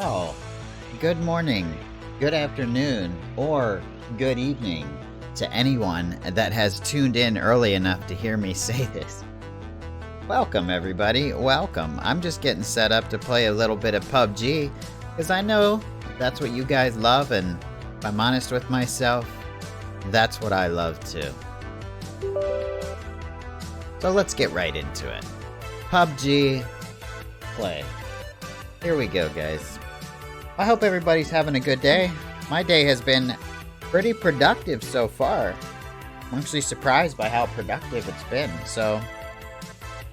Oh, good morning, good afternoon, or good evening to anyone that has tuned in early enough to hear me say this. Welcome, everybody. Welcome. I'm just getting set up to play a little bit of PubG because I know that's what you guys love, and if I'm honest with myself, that's what I love too. So let's get right into it. PubG play. Here we go, guys. I hope everybody's having a good day. My day has been pretty productive so far. I'm actually surprised by how productive it's been. So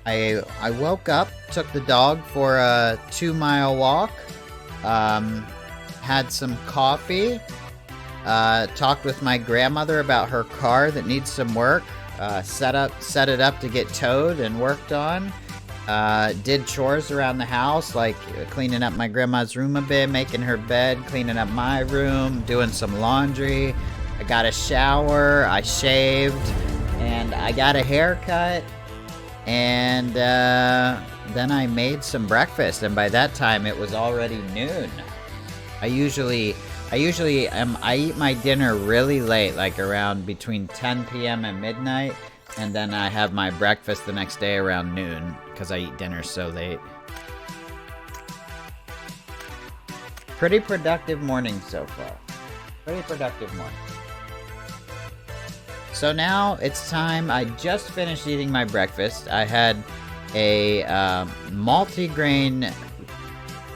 I woke up, took the dog for a 2-mile walk, had some coffee, talked with my grandmother about her car that needs some work, set it up to get towed and worked on. Did chores around the house, like cleaning up my grandma's room a bit, making her bed, cleaning up my room, doing some laundry. I got a shower, I shaved, and I got a haircut. And then I made some breakfast, and by that time it was already noon. I usually eat my dinner really late, like around between 10 p.m. and midnight. And then I have my breakfast the next day around noon, because I eat dinner so late. Pretty productive morning so far. Pretty productive morning. So now it's time. I just finished eating my breakfast. I had a multi-grain...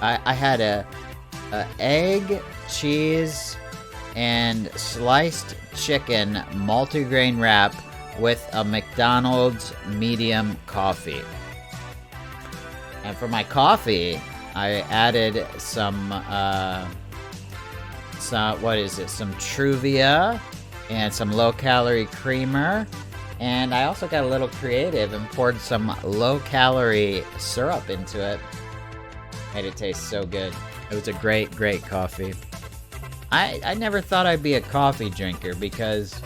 I had a egg, cheese, and sliced chicken multi-grain wrap with a McDonald's medium coffee. And for my coffee, I added some Truvia and some low-calorie creamer. And I also got a little creative and poured some low-calorie syrup into it. Made it taste so good. It was a great, great coffee. I never thought I'd be a coffee drinker because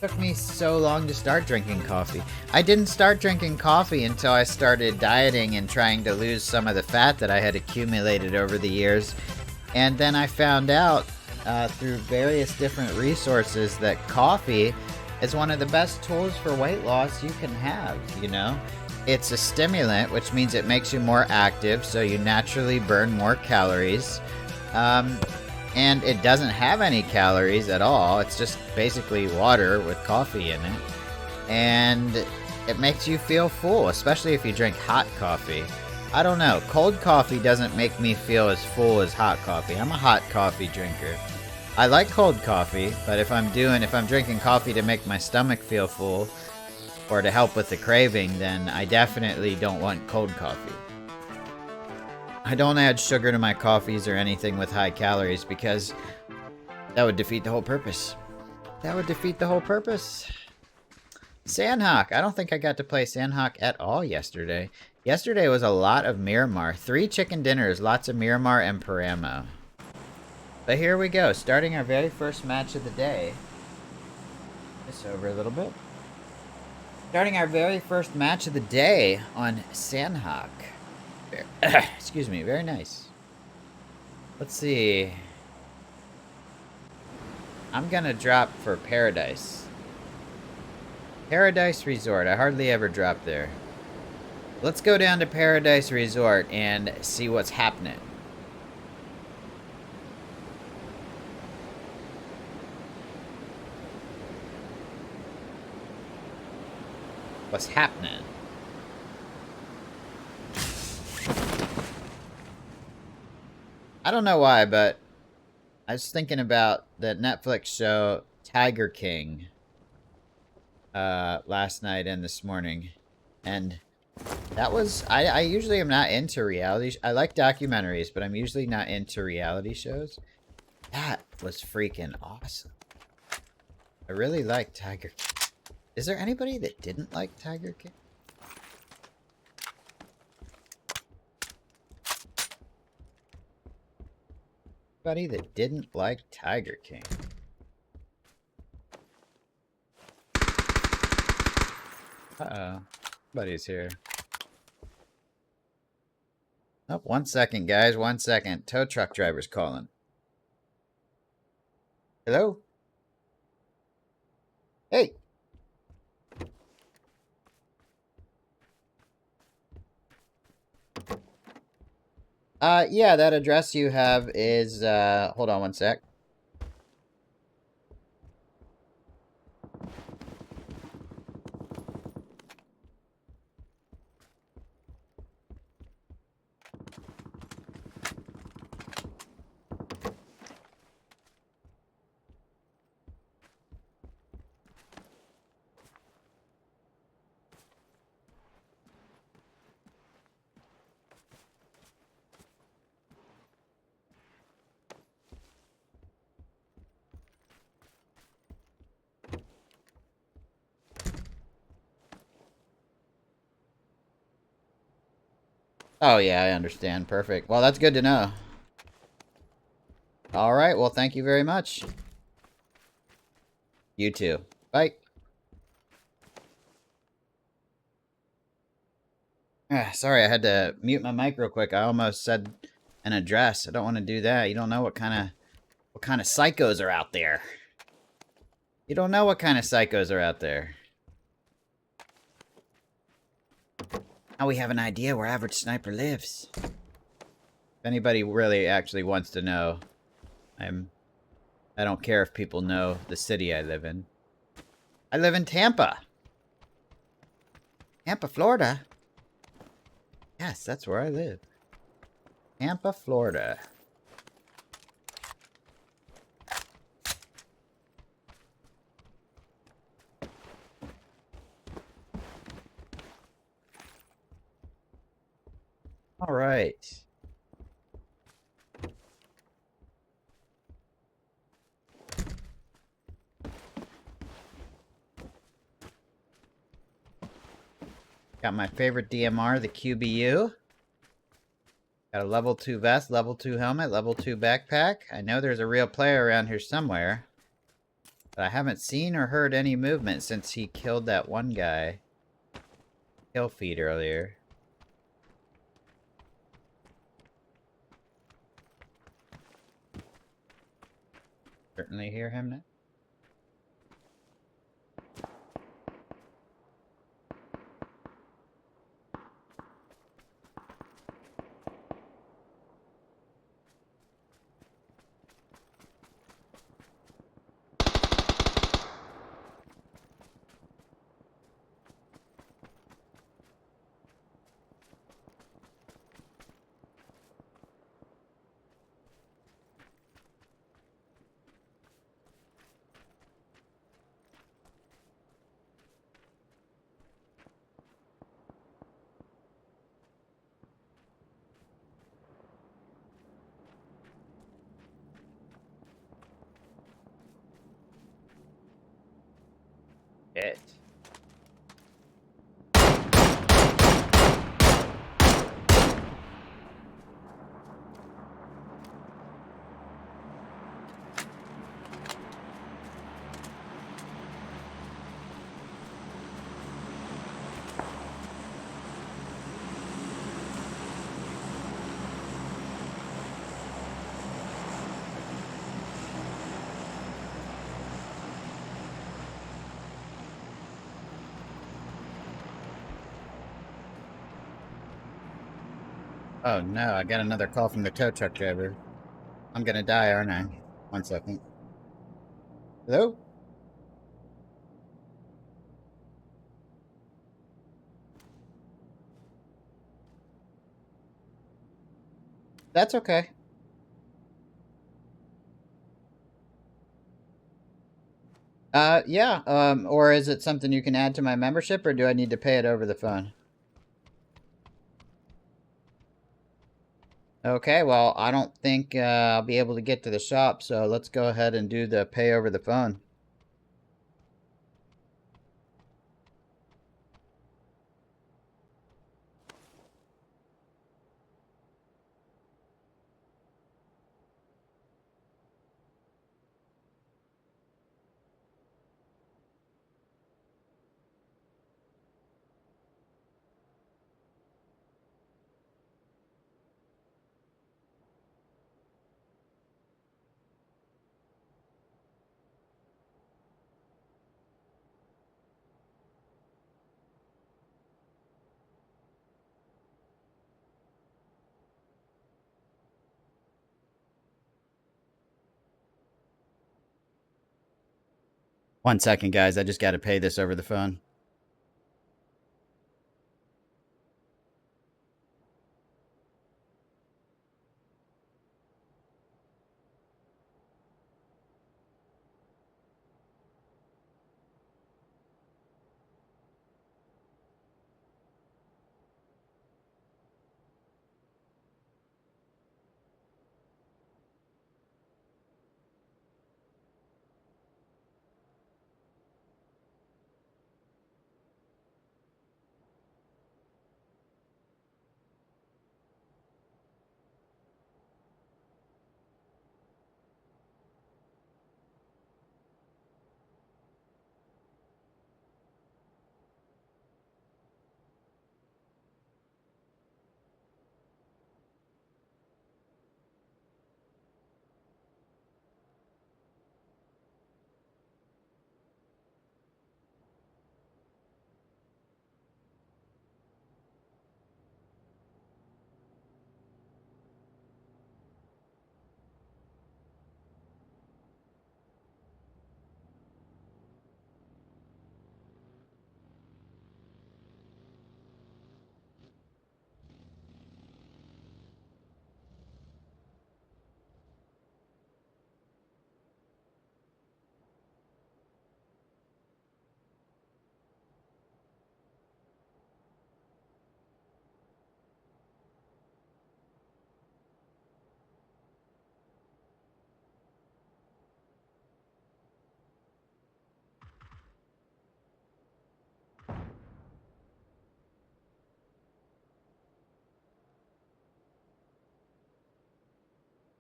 took me so long to start drinking coffee. I didn't start drinking coffee until I started dieting and trying to lose some of the fat that I had accumulated over the years. And then I found out through various different resources that coffee is one of the best tools for weight loss you can have, you know? It's a stimulant, which means it makes you more active, so you naturally burn more calories. And it doesn't have any calories at all. It's just basically water with coffee in it. And it makes you feel full, especially if you drink hot coffee. I don't know. Cold coffee doesn't make me feel as full as hot coffee. I'm a hot coffee drinker. I like cold coffee, but if I'm drinking coffee to make my stomach feel full or to help with the craving, then I definitely don't want cold coffee. I don't add sugar to my coffees or anything with high calories because that would defeat the whole purpose. That would defeat the whole purpose. Sandhawk. I don't think I got to play Sandhawk at all yesterday. Yesterday was a lot of Miramar. 3 chicken dinners, lots of Miramar and Paramo. But here we go, starting our very first match of the day. This over a little bit. Starting our very first match of the day on Sandhawk. Excuse me, very nice. Let's see. I'm gonna drop for Paradise. Paradise Resort. I hardly ever drop there. Let's go down to Paradise Resort and see what's happening. What's happening? I don't know why, but I was thinking about the Netflix show Tiger King last night and this morning. And that was... I usually am not into reality... I like documentaries, but I'm usually not into reality shows. That was freaking awesome. I really like Tiger King. Is there anybody that didn't like Tiger King? Anybody that didn't like Tiger King? Uh-oh. Buddy's here. Oh, 1 second, guys. 1 second. Tow truck driver's calling. Hello? Hey. Yeah, that address you have is, hold on 1 sec. Oh, yeah, I understand. Perfect. Well, that's good to know. All right. Well, thank you very much. You too. Bye. Sorry, I had to mute my mic real quick. I almost said an address. I don't want to do that. You don't know what kind of psychos are out there. You don't know what kind of psychos are out there. Now we have an idea where Average Sniper lives. If anybody really actually wants to know, I don't care if people know the city I live in. I live in Tampa. Tampa, Florida. Yes, that's where I live. Tampa, Florida. All right. Got my favorite DMR, the QBU. Got a level 2 vest, level 2 helmet, level 2 backpack. I know there's a real player around here somewhere. But I haven't seen or heard any movement since he killed that one guy. Kill feed earlier. Certainly hear him now. Shit. Oh no, I got another call from the tow truck driver. I'm gonna die, aren't I? 1 second. Hello? That's okay. Yeah, or is it something you can add to my membership, or do I need to pay it over the phone? Okay, well, I don't think I'll be able to get to the shop, so let's go ahead and do the pay over the phone. 1 second, guys. I just got to pay this over the phone.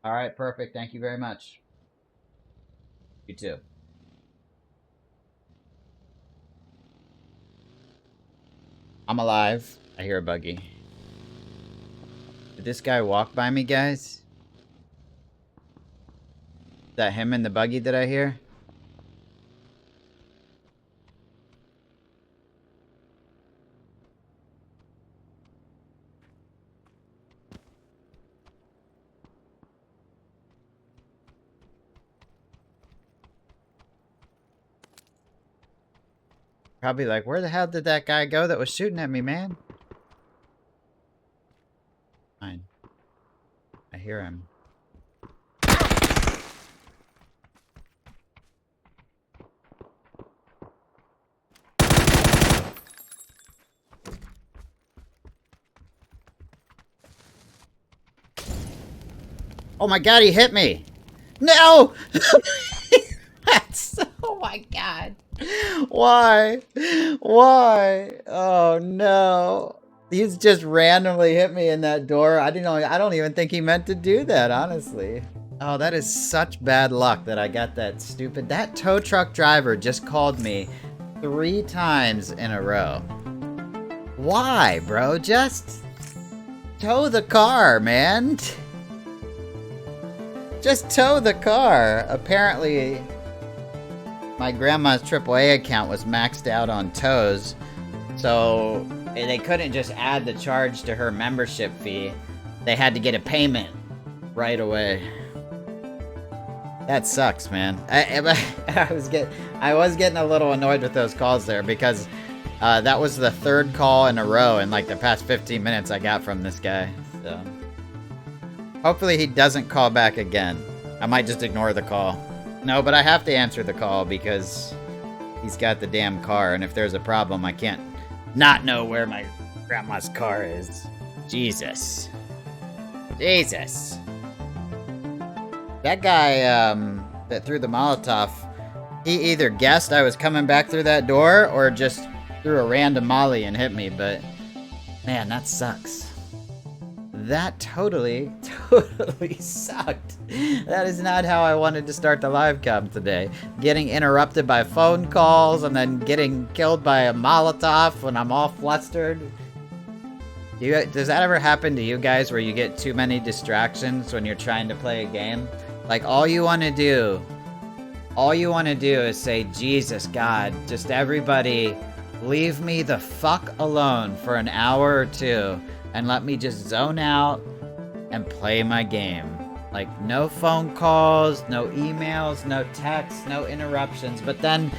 All right, perfect. Thank you very much. You too. I'm alive. I hear a buggy. Did this guy walk by me, guys? Is that him in the buggy that I hear? Probably like, where the hell did that guy go that was shooting at me, man? Fine. I hear him. Oh my god, he hit me! No! That's... Oh my god. Why? Why? Oh no. He's just randomly hit me in that door. I don't even think he meant to do that, honestly. Oh, that is such bad luck that I got that stupid... That tow truck driver just called me 3 times in a row. Why, bro? Just tow the car, man. Just tow the car. Apparently, my grandma's AAA account was maxed out on tows, so they couldn't just add the charge to her membership fee. They had to get a payment right away. That sucks, man. I was getting a little annoyed with those calls there because that was the 3rd call in a row in like the past 15 minutes I got from this guy. So hopefully he doesn't call back again. I might just ignore the call. No, but I have to answer the call because he's got the damn car, and if there's a problem, I can't not know where my grandma's car is. Jesus. Jesus. That guy that threw the Molotov, he either guessed I was coming back through that door or just threw a random molly and hit me, but man, that sucks. That totally sucked. That is not how I wanted to start the live cam today. Getting interrupted by phone calls and then getting killed by a Molotov when I'm all flustered. Does that ever happen to you guys where you get too many distractions when you're trying to play a game? Like all you want to do is say, Jesus, God, just everybody leave me the fuck alone for an hour or 2 and let me just zone out and play my game. Like, no phone calls, no emails, no texts, no interruptions. But then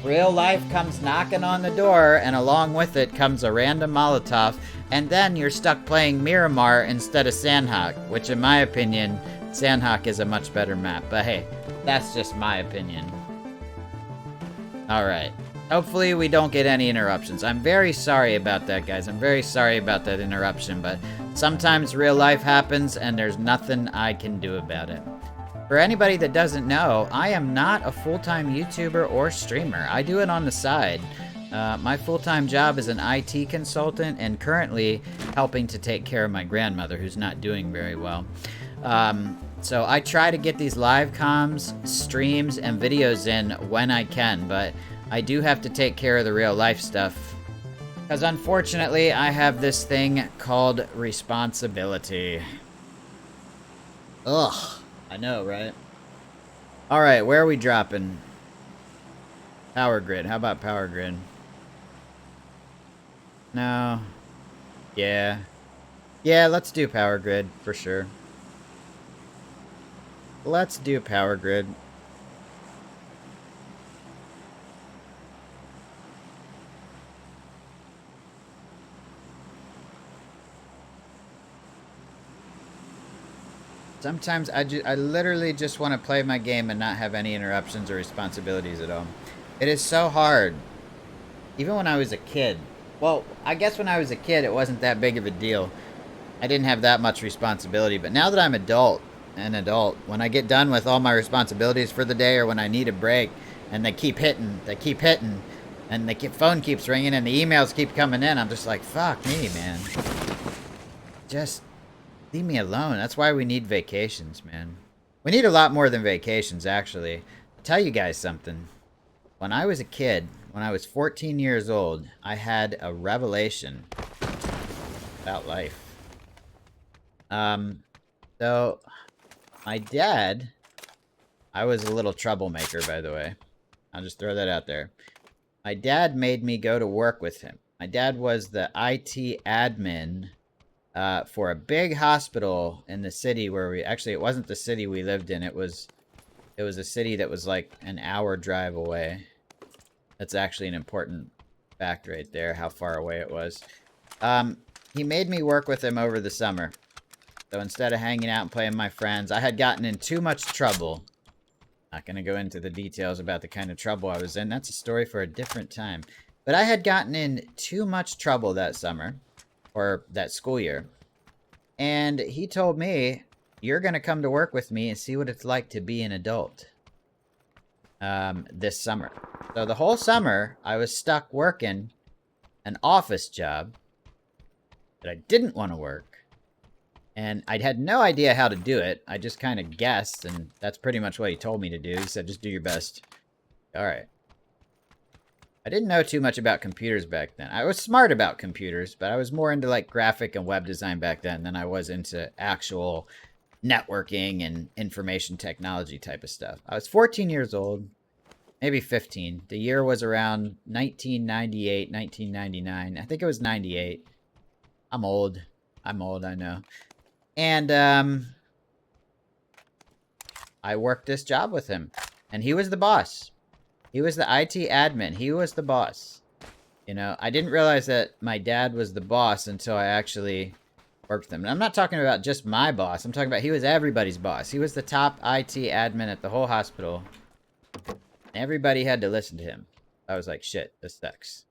Real life comes knocking on the door, and along with it comes a random Molotov, and then you're stuck playing Miramar instead of Sandhawk, which in my opinion, Sandhawk is a much better map. But hey, that's just my opinion. Alright. Hopefully we don't get any interruptions. I'm very sorry about that, guys. I'm very sorry about that interruption, but sometimes real life happens and there's nothing I can do about it. For anybody that doesn't know, I am not a full-time YouTuber or streamer. I do it on the side. My full-time job is an IT consultant and currently helping to take care of my grandmother who's not doing very well. So I try to get these live comms, streams, and videos in when I can, but I do have to take care of the real life stuff. Because unfortunately, I have this thing called responsibility. Ugh. I know, right? Alright, where are we dropping? Power grid. How about power grid? No. Yeah. Yeah, let's do power grid, for sure. Let's do power grid. Sometimes I literally just want to play my game and not have any interruptions or responsibilities at all. It is so hard. Even when I was a kid. Well, I guess when I was a kid, it wasn't that big of a deal. I didn't have that much responsibility. But now that I'm an adult, when I get done with all my responsibilities for the day or when I need a break, and they keep hitting, and the phone keeps ringing and the emails keep coming in, I'm just like, fuck me, man. Just leave me alone. That's why we need vacations, man. We need a lot more than vacations, actually. I'll tell you guys something. When I was a kid, when I was 14 years old, I had a revelation about life. So, my dad, I was a little troublemaker, by the way. I'll just throw that out there. My dad made me go to work with him. My dad was the IT admin for a big hospital in the city where actually it wasn't the city we lived in. It was a city that was like an hour drive away. That's actually an important fact right there, how far away it was. He made me work with him over the summer. So instead of hanging out and playing with my friends, I had gotten in too much trouble. Not going to go into the details about the kind of trouble I was in. That's a story for a different time. But I had gotten in too much trouble that summer. Or that school year. And he told me, you're going to come to work with me and see what it's like to be an adult. This summer. So the whole summer, I was stuck working an office job that I didn't want to work. And I had no idea how to do it. I just kind of guessed, and that's pretty much what he told me to do. He said, just do your best. All right. I didn't know too much about computers back then. I was smart about computers, but I was more into like graphic and web design back then than I was into actual networking and information technology type of stuff. I was 14 years old, maybe 15. The year was around 1998, 1999. I think it was 98. I'm old, I know. And I worked this job with him, and he was the boss. He was the IT admin. He was the boss. You know, I didn't realize that my dad was the boss until I actually worked with him. And I'm not talking about just my boss. I'm talking about he was everybody's boss. He was the top IT admin at the whole hospital. Everybody had to listen to him. I was like, shit, this sucks.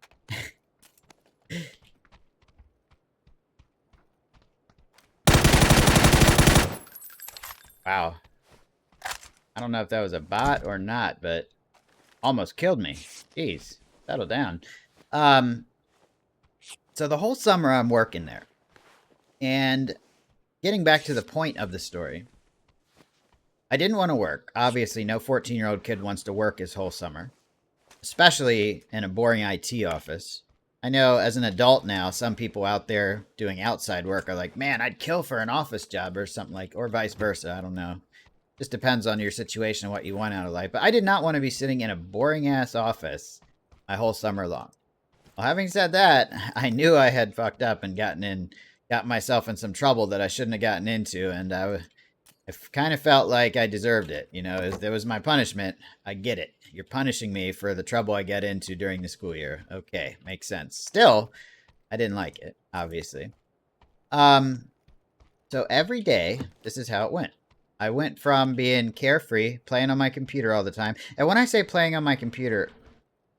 Wow. I don't know if that was a bot or not, but almost killed me. Jeez, settle down. So the whole summer I'm working there. And getting back to the point of the story, I didn't want to work. Obviously, no 14-year-old kid wants to work his whole summer, especially in a boring IT office. I know as an adult now, some people out there doing outside work are like, man, I'd kill for an office job or something like, or vice versa. I don't know. Just depends on your situation and what you want out of life. But I did not want to be sitting in a boring-ass office my whole summer long. Well, having said that, I knew I had fucked up and got myself in some trouble that I shouldn't have gotten into, and I kind of felt like I deserved it. You know, it was my punishment. I get it. you're punishing me for the trouble I get into during the school year. Okay, makes sense. Still, I didn't like it, obviously. So every day, this is how it went. I went from being carefree, playing on my computer all the time. And when I say playing on my computer,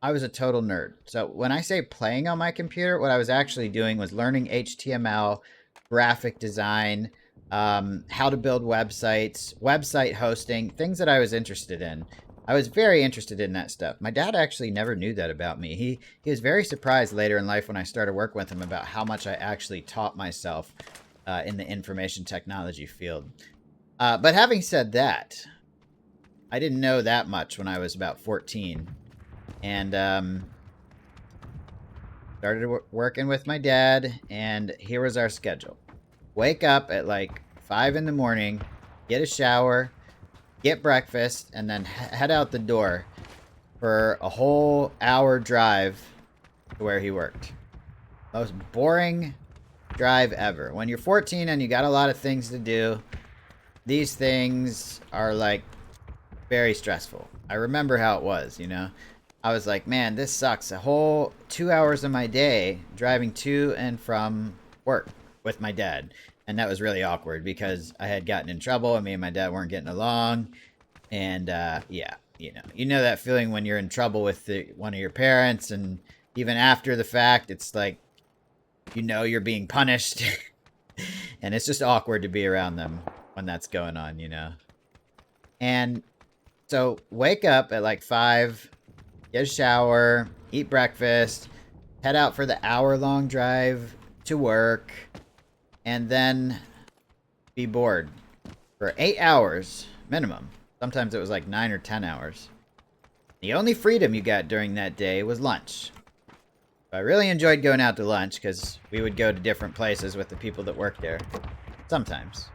I was a total nerd. So when I say playing on my computer, what I was actually doing was learning HTML, graphic design, how to build websites, website hosting, things that I was interested in. I was very interested in that stuff. My dad actually never knew that about me. He was very surprised later in life when I started working with him about how much I actually taught myself in the information technology field. But having said that, I didn't know that much when I was about 14. And started working with my dad, and here was our schedule. Wake up at like 5 in the morning, get a shower, get breakfast, and then head out the door for a whole hour drive to where he worked. Most boring drive ever. When you're 14 and you got a lot of things to do, these things are like very stressful. I remember how it was, you know. I was like, man, this sucks. A whole 2 hours of my day driving to and from work with my dad. And that was really awkward because I had gotten in trouble and me and my dad weren't getting along. And yeah, you know that feeling when you're in trouble with one of your parents, and even after the fact, it's like, you know, you're being punished. And it's just awkward to be around them when that's going on, you know. And so wake up at like 5, get a shower, eat breakfast, head out for the hour-long drive to work, and then be bored for 8 hours minimum. Sometimes it was like 9 or 10 hours. The only freedom you got during that day was lunch. I really enjoyed going out to lunch because we would go to different places with the people that worked there. Sometimes.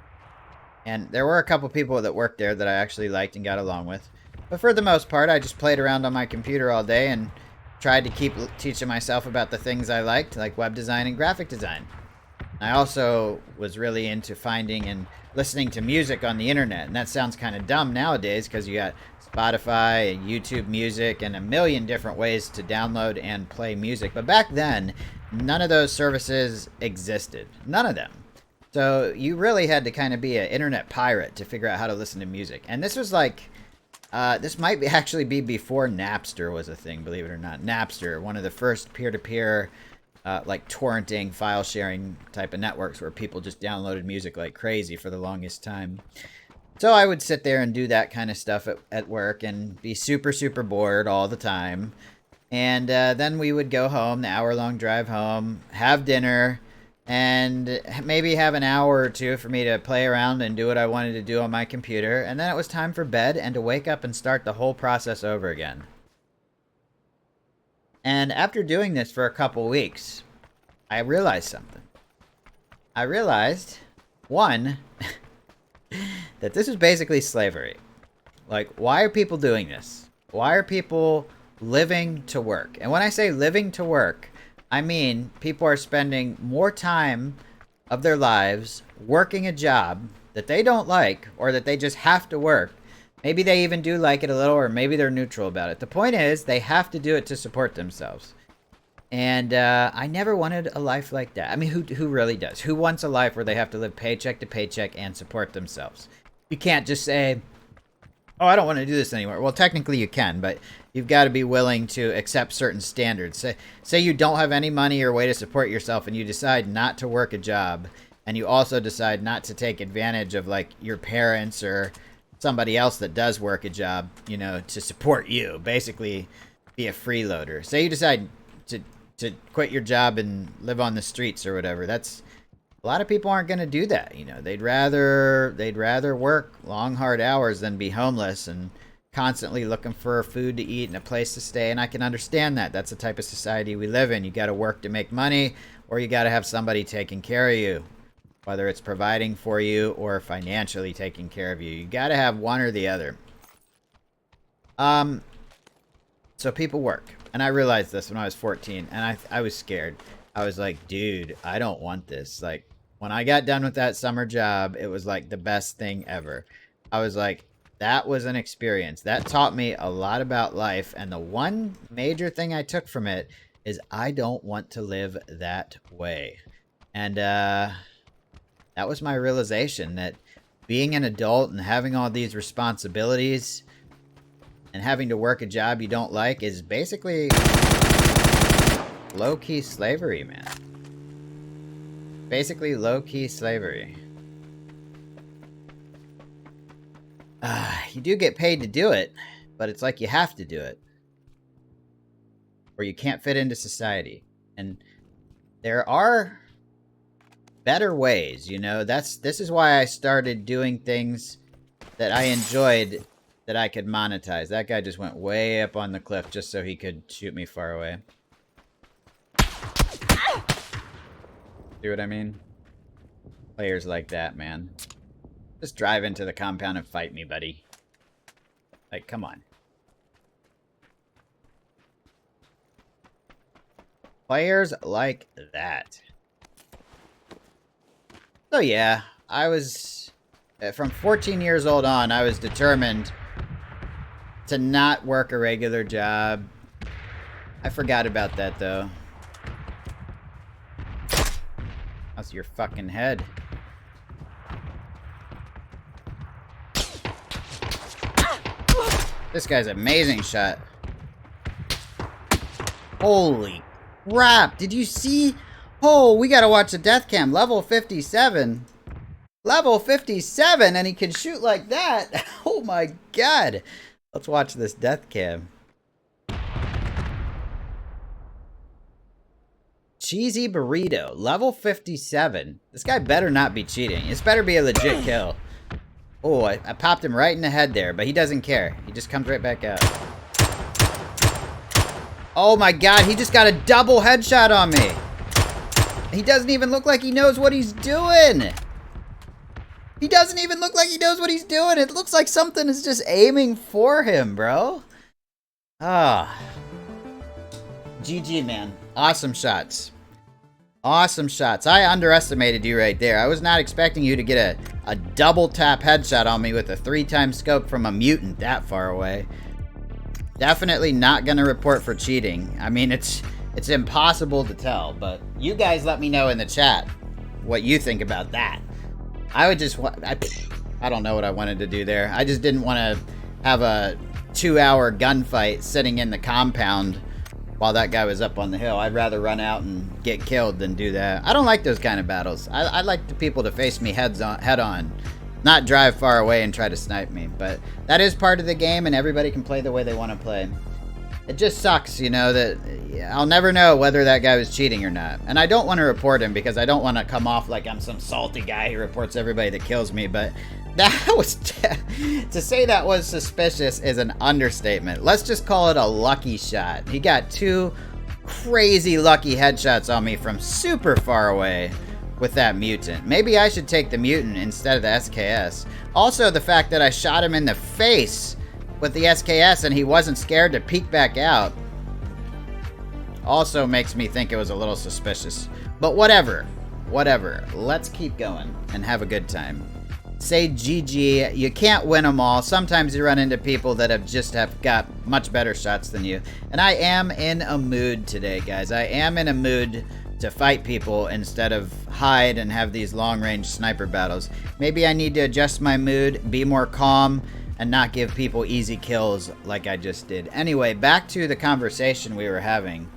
And there were a couple people that worked there that I actually liked and got along with. But for the most part, I just played around on my computer all day and tried to keep teaching myself about the things I liked, like web design and graphic design. I also was really into finding and listening to music on the internet. And that sounds kind of dumb nowadays because you got Spotify and YouTube Music and a million different ways to download and play music. But back then, none of those services existed. None of them. So you really had to kind of be an internet pirate to figure out how to listen to music. And this was like, this might actually be before Napster was a thing, believe it or not. Napster, one of the first peer-to-peer, like torrenting, file sharing type of networks where people just downloaded music like crazy for the longest time. So I would sit there and do that kind of stuff at work and be super, super bored all the time. And then we would go home, the hour-long drive home, have dinner, and maybe have an hour or two for me to play around and do what I wanted to do on my computer. And then it was time for bed and to wake up and start the whole process over again. And after doing this for a couple weeks, I realized something. I realized, one, that this is basically slavery. Like, why are people doing this? Why are people living to work? And when I say living to work, I mean people are spending more time of their lives working a job that they don't like or that they just have to work. Maybe they even do like it a little, or maybe they're neutral about it. The point is, they have to do it to support themselves. And I never wanted a life like that. I mean, who really does? Who wants a life where they have to live paycheck to paycheck and support themselves? You can't just say, oh, I don't want to do this anymore. Well, technically you can, but you've got to be willing to accept certain standards. Say you don't have any money or way to support yourself, and you decide not to work a job, and you also decide not to take advantage of, like, your parents or somebody else that does work a job, you know, to support you. Basically, be a freeloader. Say you decide to quit your job and live on the streets or whatever. That's, a lot of people aren't going to do that. You know, they'd rather work long, hard hours than be homeless and constantly looking for food to eat and a place to stay. And I can understand that. That's the type of society we live in. You got to work to make money, or you got to have somebody taking care of you, whether it's providing for you or financially taking care of you. You got to have one or the other. So people work. And I realized this when I was 14, and I was scared. I was like, dude, I don't want this. Like, when I got done with that summer job, it was like the best thing ever. I was like, that was an experience. That taught me a lot about life. And the one major thing I took from it is I don't want to live that way. And that was my realization that being an adult and having all these responsibilities and having to work a job you don't like is basically low-key slavery, man. Basically low-key slavery. You do get paid to do it, but it's like you have to do it. Or you can't fit into society. And there are better ways, you know. This is why I started doing things that I enjoyed that I could monetize. That guy just went way up on the cliff just so he could shoot me far away. See what I mean? Players like that, man. Just drive into the compound and fight me, buddy. Like, come on. Players like that. So yeah, I was... From 14 years old on, I was determined to not work a regular job. I forgot about that, though. That's your fucking head. This guy's an amazing shot. Holy crap. Did you see? Oh, we gotta watch the death cam. Level 57. Level 57, and he can shoot like that. Oh my god. Let's watch this death cam. Cheesy burrito. Level 57. This guy better not be cheating. This better be a legit kill. Oh, I popped him right in the head there, but he doesn't care. He just comes right back out. Oh my god, he just got a double headshot on me. He doesn't even look like he knows what he's doing. He doesn't even look like he knows what he's doing. It looks like something is just aiming for him, bro. Ah. GG, man. Awesome shots. Awesome shots. I underestimated you right there. I was not expecting you to get a double tap headshot on me with a 3-time scope from a mutant that far away. Definitely not gonna report for cheating. I mean, it's impossible to tell, but you guys let me know in the chat what you think about that. I would just I don't know what I wanted to do there. I just didn't want to have a 2-hour gunfight sitting in the compound while that guy was up on the hill. I'd rather run out and get killed than do that. I don't like those kind of battles. I like the people to face me head on, not drive far away and try to snipe me. But that is part of the game, and everybody can play the way they want to play. It just sucks, you know, that I'll never know whether that guy was cheating or not. And I don't want to report him because I don't want to come off like I'm some salty guy who reports everybody that kills me. But that was... to say that was suspicious is an understatement. Let's just call it a lucky shot. He got 2 crazy lucky headshots on me from super far away with that mutant. Maybe I should take the mutant instead of the SKS. Also, the fact that I shot him in the face with the SKS and he wasn't scared to peek back out also makes me think it was a little suspicious. But whatever. Whatever. Let's keep going and have a good time. Say GG. You can't win them all. Sometimes you run into people that have got much better shots than you. And I am in a mood today, guys. I am in a mood to fight people instead of hide and have these long-range sniper battles. Maybe I need to adjust my mood, be more calm, and not give people easy kills like I just did. Anyway, back to the conversation we were having.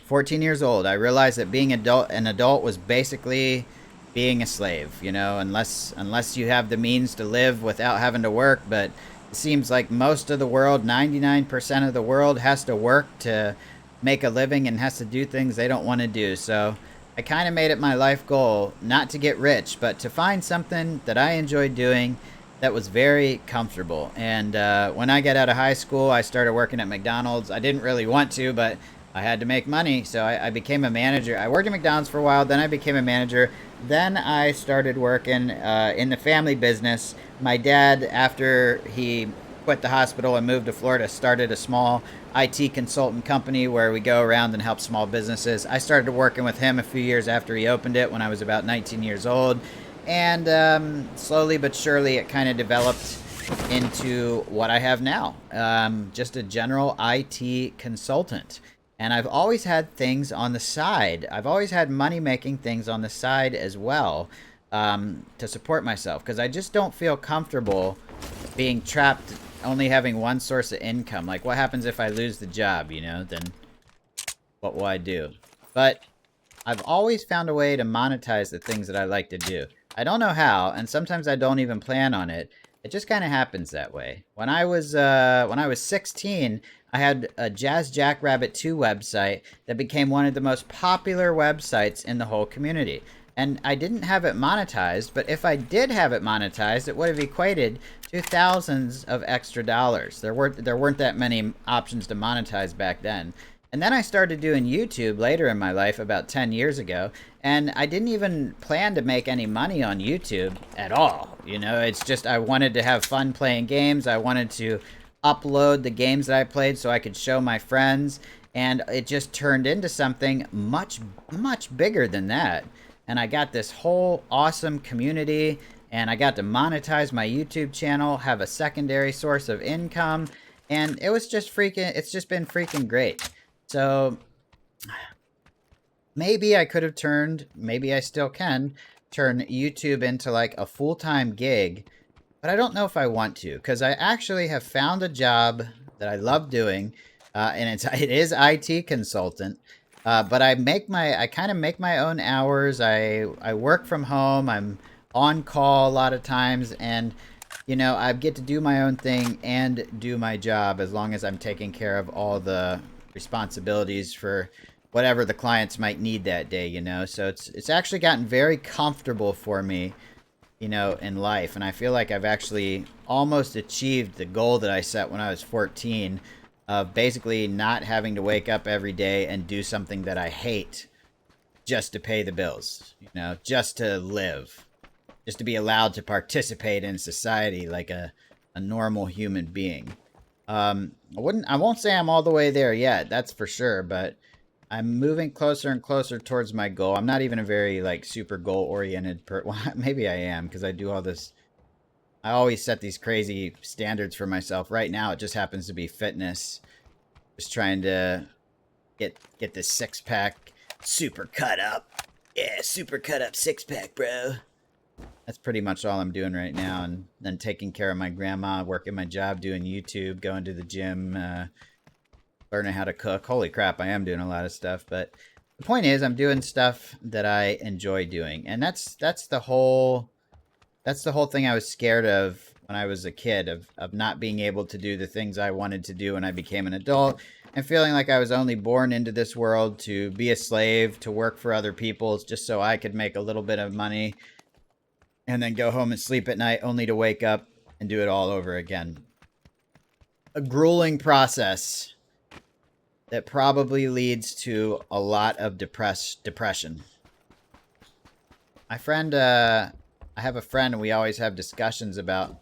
14 years old, I realized that being an adult was basically being a slave, you know, unless you have the means to live without having to work. But it seems like most of the world, 99% of the world, has to work to make a living and has to do things they don't want to do. So I kind of made it my life goal not to get rich, but to find something that I enjoyed doing that was very comfortable. And when I got out of high school, I started working at McDonald's. I didn't really want to, but I had to make money, so I became a manager. I worked at McDonald's for a while, then I became a manager. Then I started working in the family business. My dad, after he quit the hospital and moved to Florida, started a small IT consultant company where we go around and help small businesses. I started working with him a few years after he opened it when I was about 19 years old. And slowly but surely it kind of developed into what I have now. Just a general IT consultant. And I've always had things on the side. I've always had money-making things on the side as well, to support myself. Because I just don't feel comfortable being trapped only having one source of income. Like, what happens if I lose the job, you know? Then what will I do? But I've always found a way to monetize the things that I like to do. I don't know how, and sometimes I don't even plan on it. It just kind of happens that way. When I was 16, I had a Jazz Jackrabbit 2 website that became one of the most popular websites in the whole community. And I didn't have it monetized, but if I did have it monetized, it would have equated to thousands of extra dollars. There weren't that many options to monetize back then. And then I started doing YouTube later in my life, about 10 years ago, and I didn't even plan to make any money on YouTube at all. You know, it's just I wanted to have fun playing games. I wanted to upload the games that I played so I could show my friends, and it just turned into something much, much bigger than that. And I got this whole awesome community, and I got to monetize my YouTube channel, have a secondary source of income, and it's just been freaking great. So maybe I could have maybe I still can turn YouTube into like a full-time gig, but I don't know if I want to, because I actually have found a job that I love doing, and it is IT consultant. But I kind of make my own hours. I work from home. I'm on call a lot of times, and you know, I get to do my own thing and do my job as long as I'm taking care of all the responsibilities for whatever the clients might need that day, you know. So it's actually gotten very comfortable for me, you know, in life, and I feel like I've actually almost achieved the goal that I set when I was 14 of basically not having to wake up every day and do something that I hate just to pay the bills, you know, just to live, just to be allowed to participate in society like a normal human being. I won't say I'm all the way there yet, that's for sure, but I'm moving closer and closer towards my goal. I'm not even a very, like, super goal-oriented well, maybe I am, because I do all this. I always set these crazy standards for myself. Right now, it just happens to be fitness. Just trying to get this six-pack super cut up. Yeah, super cut up six-pack, bro. That's pretty much all I'm doing right now, and then taking care of my grandma, working my job, doing YouTube, going to the gym, learning how to cook. Holy crap, I am doing a lot of stuff, but the point is I'm doing stuff that I enjoy doing, and that's the whole thing I was scared of when I was a kid, of not being able to do the things I wanted to do when I became an adult, and feeling like I was only born into this world to be a slave, to work for other people just so I could make a little bit of money and then go home and sleep at night only to wake up and do it all over again. A grueling process that probably leads to a lot of depression. My friend, I have a friend, and we always have discussions about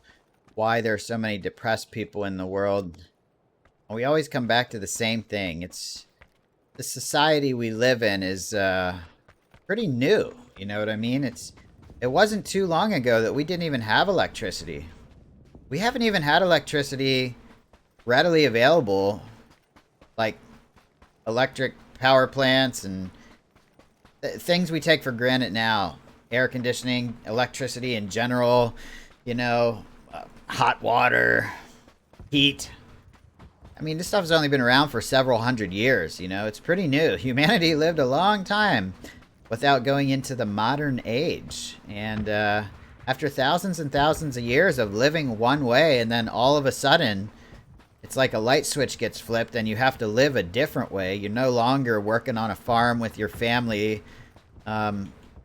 why there's so many depressed people in the world. And we always come back to the same thing. It's the society we live in is pretty new. You know what I mean? It wasn't too long ago that we didn't even have electricity. We haven't even had electricity readily available, like electric power plants and things we take for granted now. Air conditioning, electricity in general, you know, hot water, heat. I mean, this stuff's only been around for several hundred years, you know. It's pretty new. Humanity lived a long time without going into the modern age. And after thousands and thousands of years of living one way, and then all of a sudden, it's like a light switch gets flipped and you have to live a different way. You're no longer working on a farm with your family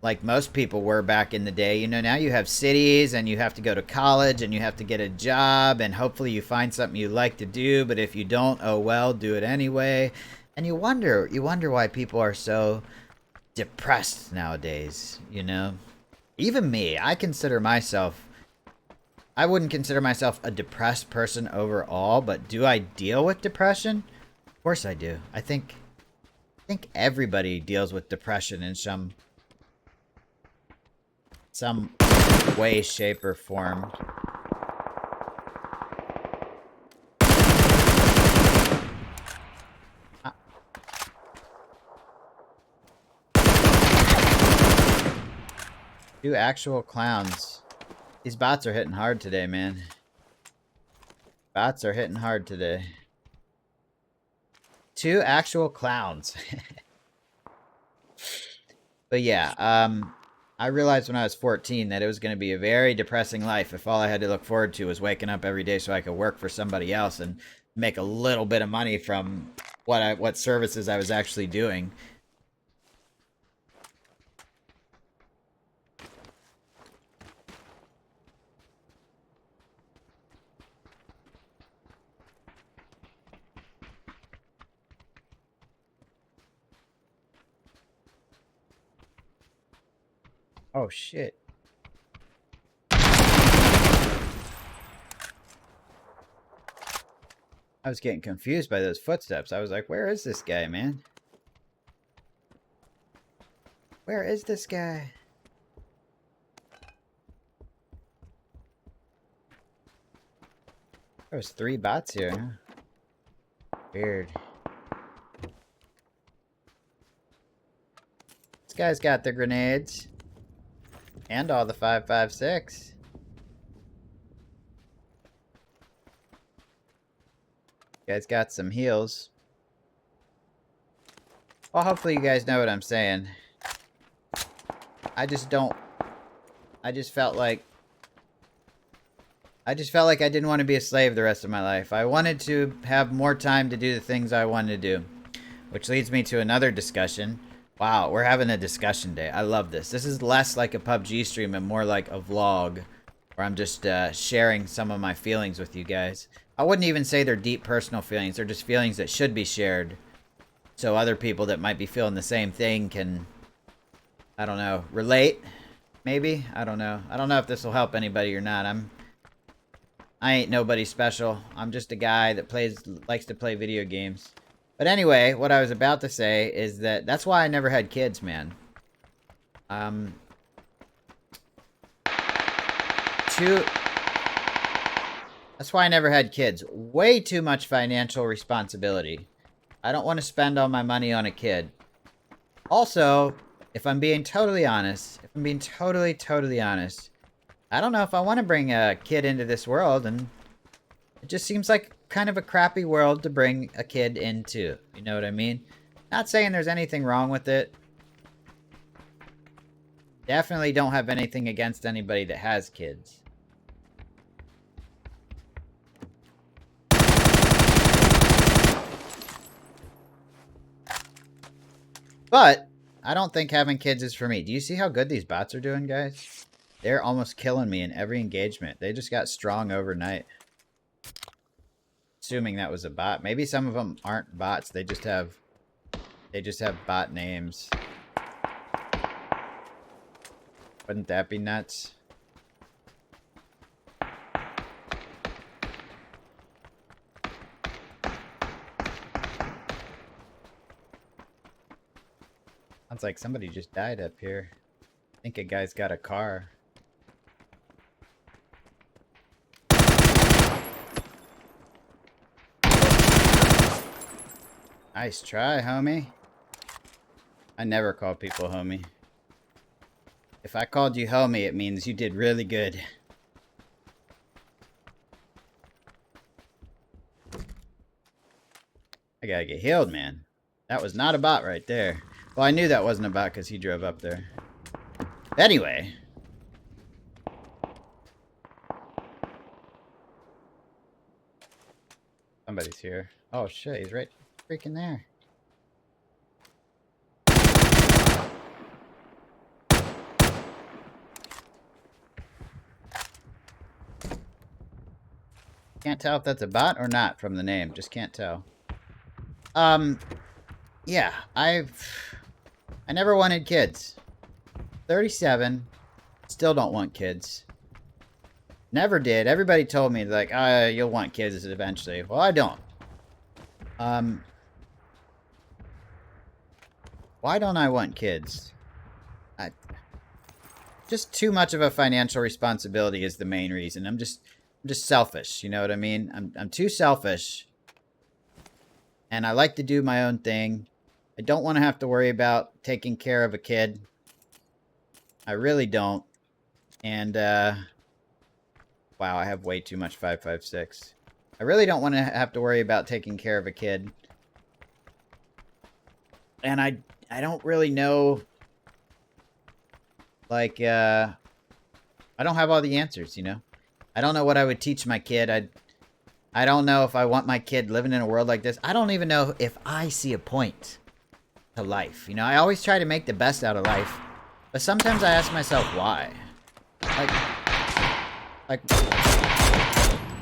like most people were back in the day. You know, now you have cities and you have to go to college and you have to get a job, and hopefully you find something you like to do, but if you don't, oh well, do it anyway. And you wonder why people are so depressed nowadays, you know? Even me, I wouldn't consider myself a depressed person overall, but do I deal with depression? Of course I do. I think everybody deals with depression in some way, shape, or form. Two actual clowns. These bots are hitting hard today, man. Bots are hitting hard today. Two actual clowns. But yeah, I realized when I was 14 that it was going to be a very depressing life if all I had to look forward to was waking up every day so I could work for somebody else and make a little bit of money from what services I was actually doing. Oh, shit. I was getting confused by those footsteps. I was like, where is this guy, man? Where is this guy? There was 3 bots here, huh? Weird. This guy's got the grenades. And all the 5.56. Guy's got some heals. Well, hopefully you guys know what I'm saying. I just felt like I didn't want to be a slave the rest of my life. I wanted to have more time to do the things I wanted to do. Which leads me to another discussion. Wow, we're having a discussion day. I love this. This is less like a PubG stream and more like a vlog. Where I'm just sharing some of my feelings with you guys. I wouldn't even say they're deep personal feelings. They're just feelings that should be shared. So other people that might be feeling the same thing can, I don't know, relate? Maybe? I don't know. I don't know if this will help anybody or not. I ain't nobody special. I'm just a guy that likes to play video games. But anyway, what I was about to say is that's why I never had kids, man. That's why I never had kids. Way too much financial responsibility. I don't want to spend all my money on a kid. Also, if I'm being totally honest, totally honest, I don't know if I want to bring a kid into this world, and it just seems like kind of a crappy world to bring a kid into. You know what I mean? Not saying there's anything wrong with it. Definitely don't have anything against anybody that has kids. But I don't think having kids is for me. Do you see how good these bots are doing, guys? They're almost killing me in every engagement. They just got strong overnight. Assuming that was a bot. Maybe some of them aren't bots. They just have bot names. Wouldn't that be nuts? Sounds like somebody just died up here. I think a guy's got a car. Nice try, homie. I never call people homie. If I called you homie, it means you did really good. I gotta get healed, man. That was not a bot right there. Well, I knew that wasn't a bot because he drove up there. Anyway. Somebody's here. Oh shit, he's right freaking there. Can't tell if that's a bot or not from the name. Just can't tell. Yeah, I never wanted kids. 37. Still don't want kids. Never did. Everybody told me, like, you'll want kids eventually. Well, I don't. Why don't I want kids? just too much of a financial responsibility is the main reason. I'm just selfish, you know what I mean? I'm too selfish. And I like to do my own thing. I don't want to have to worry about taking care of a kid. I really don't. And wow, I have way too much 556. I really don't want to have to worry about taking care of a kid. And I don't really know, like, I don't have all the answers, you know? I don't know what I would teach my kid. I don't know if I want my kid living in a world like this. I don't even know if I see a point to life. You know, I always try to make the best out of life. But sometimes I ask myself, why? Like,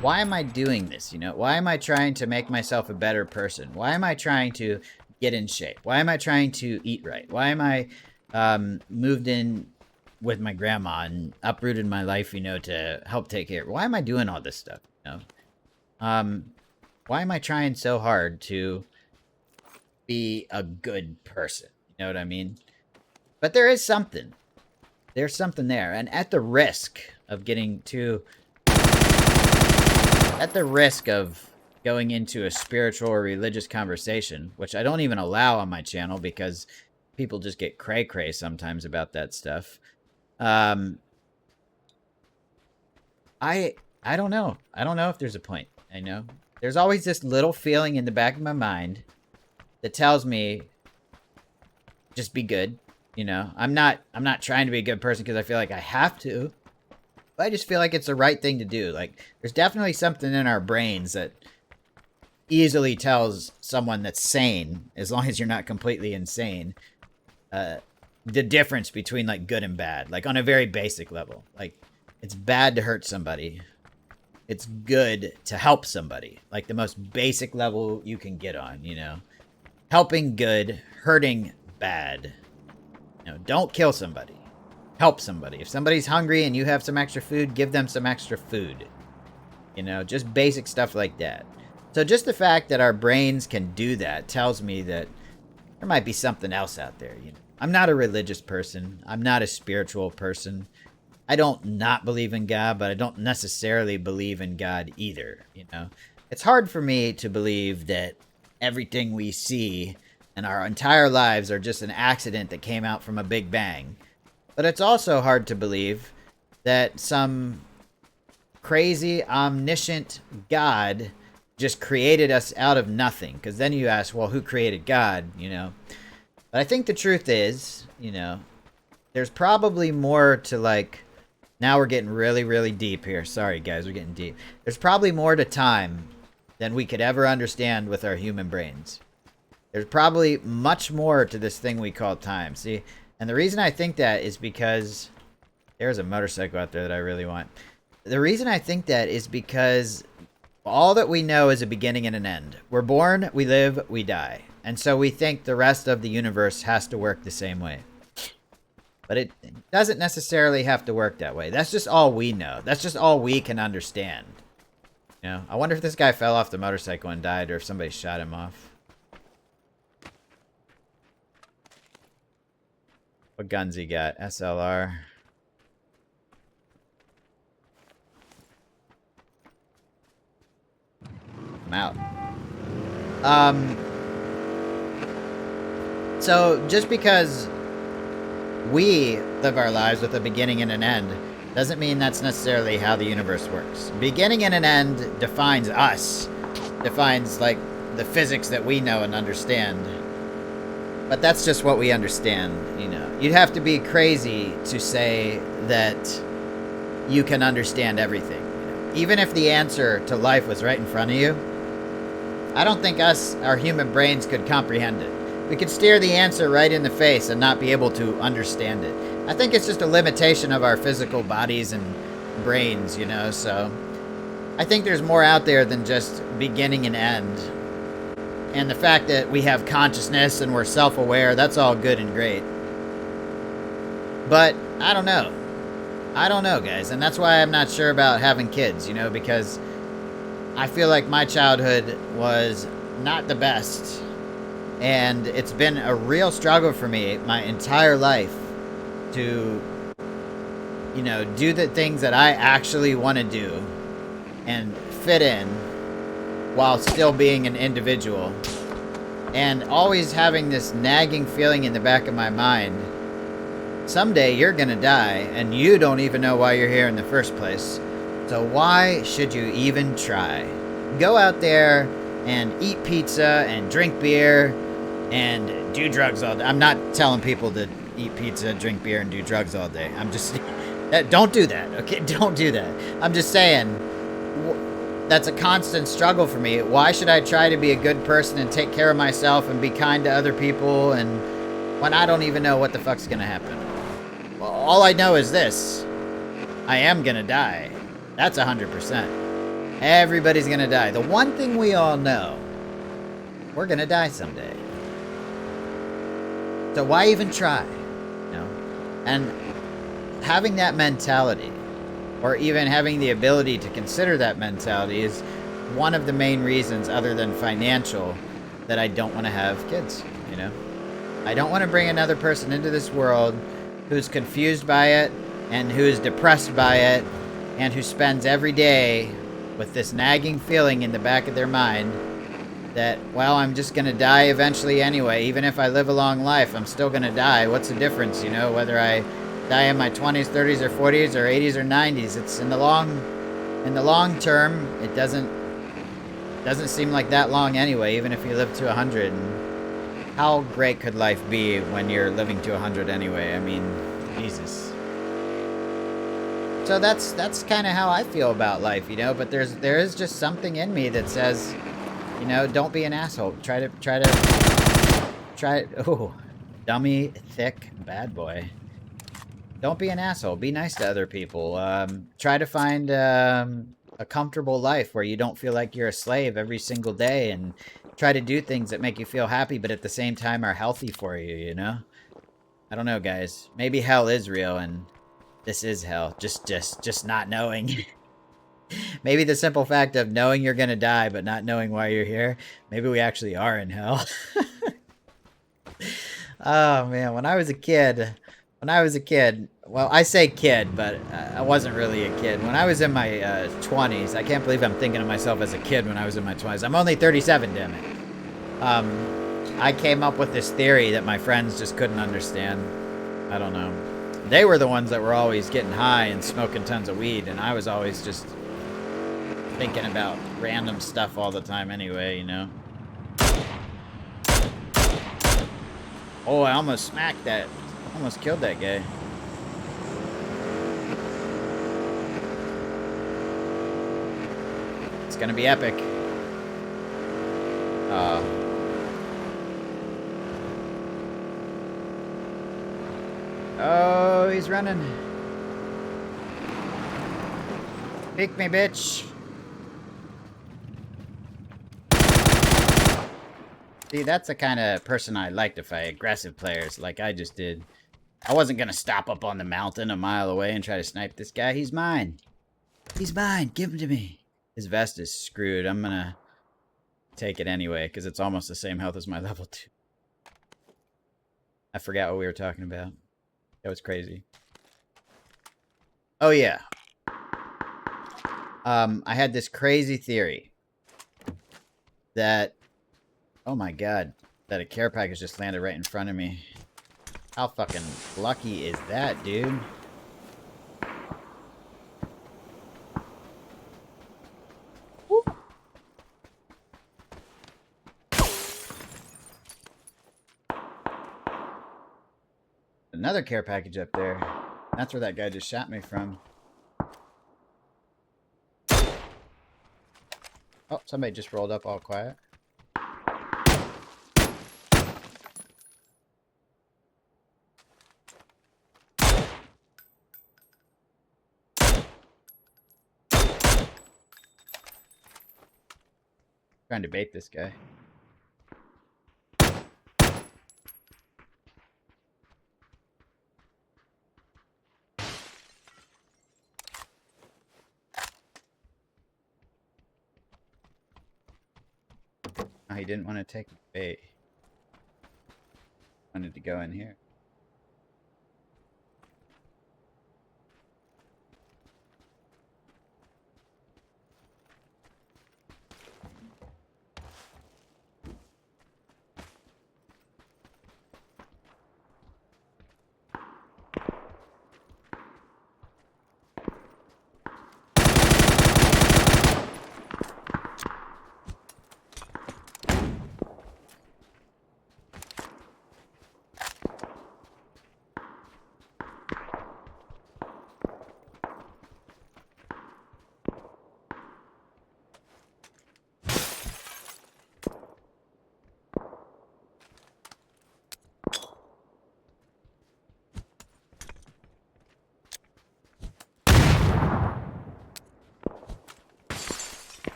why am I doing this, you know? Why am I trying to make myself a better person? Why am I trying to get in shape? Why am I trying to eat right? Why am I moved in with my grandma and uprooted my life, you know, to help take care? Why am I doing all this stuff, you know? Why am I trying so hard to be a good person? You know what I mean? But there is something. There's something there. And at the risk of getting too... At the risk of going into a spiritual or religious conversation, which I don't even allow on my channel because people just get cray-cray sometimes about that stuff. I don't know. I don't know if there's a point. I know. There's always this little feeling in the back of my mind that tells me just be good. You know, I'm not trying to be a good person because I feel like I have to. But I just feel like it's the right thing to do. Like, there's definitely something in our brains that easily tells someone that's sane, as long as you're not completely insane, the difference between, like, good and bad. Like, on a very basic level. Like, it's bad to hurt somebody. It's good to help somebody. Like, the most basic level you can get on, you know? Helping good, hurting bad. You know, don't kill somebody. Help somebody. If somebody's hungry and you have some extra food, give them some extra food. You know, just basic stuff like that. So just the fact that our brains can do that tells me that there might be something else out there, you know? I'm not a religious person. I'm not a spiritual person. I don't not believe in God, but I don't necessarily believe in God either, you know? It's hard for me to believe that everything we see and our entire lives are just an accident that came out from a big bang. But it's also hard to believe that some crazy, omniscient God just created us out of nothing. Because then you ask, well, who created God, you know? But I think the truth is, you know, there's probably more to, like... Now we're getting really, really deep here. Sorry, guys, we're getting deep. There's probably more to time than we could ever understand with our human brains. There's probably much more to this thing we call time. See, and the reason I think that is because... There's a motorcycle out there that I really want. The reason I think that is because all that we know is a beginning and an end. We're born, we live, we die. And so we think the rest of the universe has to work the same way. But it doesn't necessarily have to work that way. That's just all we know. That's just all we can understand. You know, I wonder if this guy fell off the motorcycle and died, or if somebody shot him off. What guns he got? SLR. I'm out. So just because we live our lives with a beginning and an end doesn't mean that's necessarily how the universe works. Beginning and an end defines us. Defines, like, the physics that we know and understand. But that's just what we understand, you know. You'd have to be crazy to say that you can understand everything. You know? Even if the answer to life was right in front of you, I don't think our human brains could comprehend it. We could stare the answer right in the face and not be able to understand it. I think it's just a limitation of our physical bodies and brains, you know, so... I think there's more out there than just beginning and end. And the fact that we have consciousness and we're self-aware, that's all good and great. But, I don't know. I don't know, guys. And that's why I'm not sure about having kids, you know, because I feel like my childhood was not the best. And it's been a real struggle for me my entire life to you know, do the things that I actually want to do and fit in while still being an individual. And always having this nagging feeling in the back of my mind, someday you're gonna die and you don't even know why you're here in the first place. So why should you even try? Go out there and eat pizza and drink beer and do drugs all day. I'm not telling people to eat pizza, drink beer, and do drugs all day. I'm just... don't do that, okay? Don't do that. I'm just saying, that's a constant struggle for me. Why should I try to be a good person and take care of myself and be kind to other people and when I don't even know what the fuck's gonna happen? Well, all I know is this. I am gonna die. That's 100%. Everybody's gonna die. The one thing we all know, we're gonna die someday. So why even try? You know? And having that mentality, or even having the ability to consider that mentality, is one of the main reasons, other than financial, that I don't want to have kids, you know? I don't want to bring another person into this world who's confused by it, and who is depressed by it, and who spends every day with this nagging feeling in the back of their mind that, well, I'm just going to die eventually anyway. Even if I live a long life, I'm still going to die. What's the difference, you know, whether I die in my 20s, 30s, or 40s, or 80s, or 90s? It's in the long term, it doesn't seem like that long anyway, even if you live to 100. And how great could life be when you're living to 100 anyway? I mean, Jesus. So that's kind of how I feel about life, you know, but there is just something in me that says, you know, don't be an asshole. Try, oh, dummy, thick, bad boy. Don't be an asshole. Be nice to other people. Try to find a comfortable life where you don't feel like you're a slave every single day, and try to do things that make you feel happy, but at the same time are healthy for you, you know? I don't know, guys. Maybe hell is real, and this is hell. Just not knowing. Maybe the simple fact of knowing you're gonna die, but not knowing why you're here. Maybe we actually are in hell. Oh, man. When I was a kid... Well, I say kid, but I wasn't really a kid. When I was in my 20s, I can't believe I'm thinking of myself as a kid when I was in my 20s. I'm only 37, damn it. I came up with this theory that my friends just couldn't understand. I don't know. They were the ones that were always getting high and smoking tons of weed, and I was always just thinking about random stuff all the time anyway, you know? Oh, I almost smacked that. Almost killed that guy. It's gonna be epic. Oh, he's running. Pick me, bitch. See, that's the kind of person I like to fight. Aggressive players, like I just did. I wasn't gonna stop up on the mountain a mile away and try to snipe this guy. He's mine. He's mine. Give him to me. His vest is screwed. I'm gonna take it anyway, because it's almost the same health as my level 2. I forgot what we were talking about. That was crazy. Oh, yeah. I had this crazy theory that... Oh my god. That a care package just landed right in front of me. How fucking lucky is that, dude? Woo. Another care package up there. That's where that guy just shot me from. Oh, somebody just rolled up all quiet. Trying to bait this guy. Oh, he didn't want to take the bait. Wanted to go in here.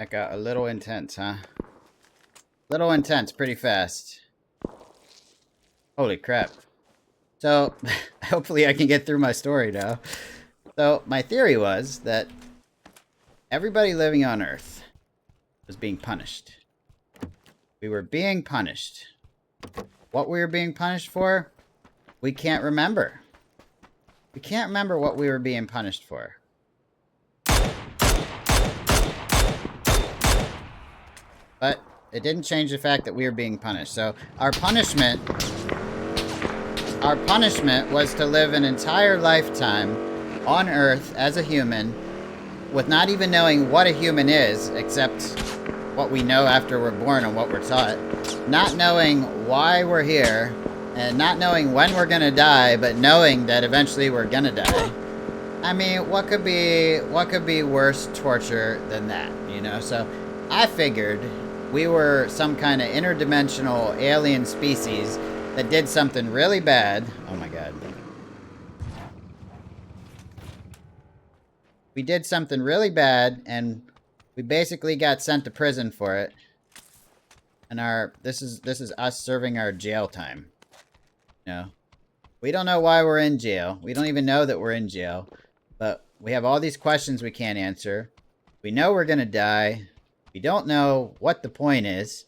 That got a little intense, huh? Little intense pretty fast. Holy crap. So, hopefully I can get through my story now. So, my theory was that everybody living on Earth was being punished. We were being punished. What we were being punished for, we can't remember. We can't remember what we were being punished for. But it didn't change the fact that we were being punished. So our punishment was to live an entire lifetime on Earth as a human with not even knowing what a human is, except what we know after we're born and what we're taught. Not knowing why we're here, and not knowing when we're gonna die, but knowing that eventually we're gonna die. I mean, what could be worse torture than that, you know? So I figured we were some kind of interdimensional alien species that did something really bad. Oh my god. We did something really bad, and we basically got sent to prison for it. And this is us serving our jail time. You know? We don't know why we're in jail. We don't even know that we're in jail. But we have all these questions we can't answer. We know we're gonna die. We don't know what the point is.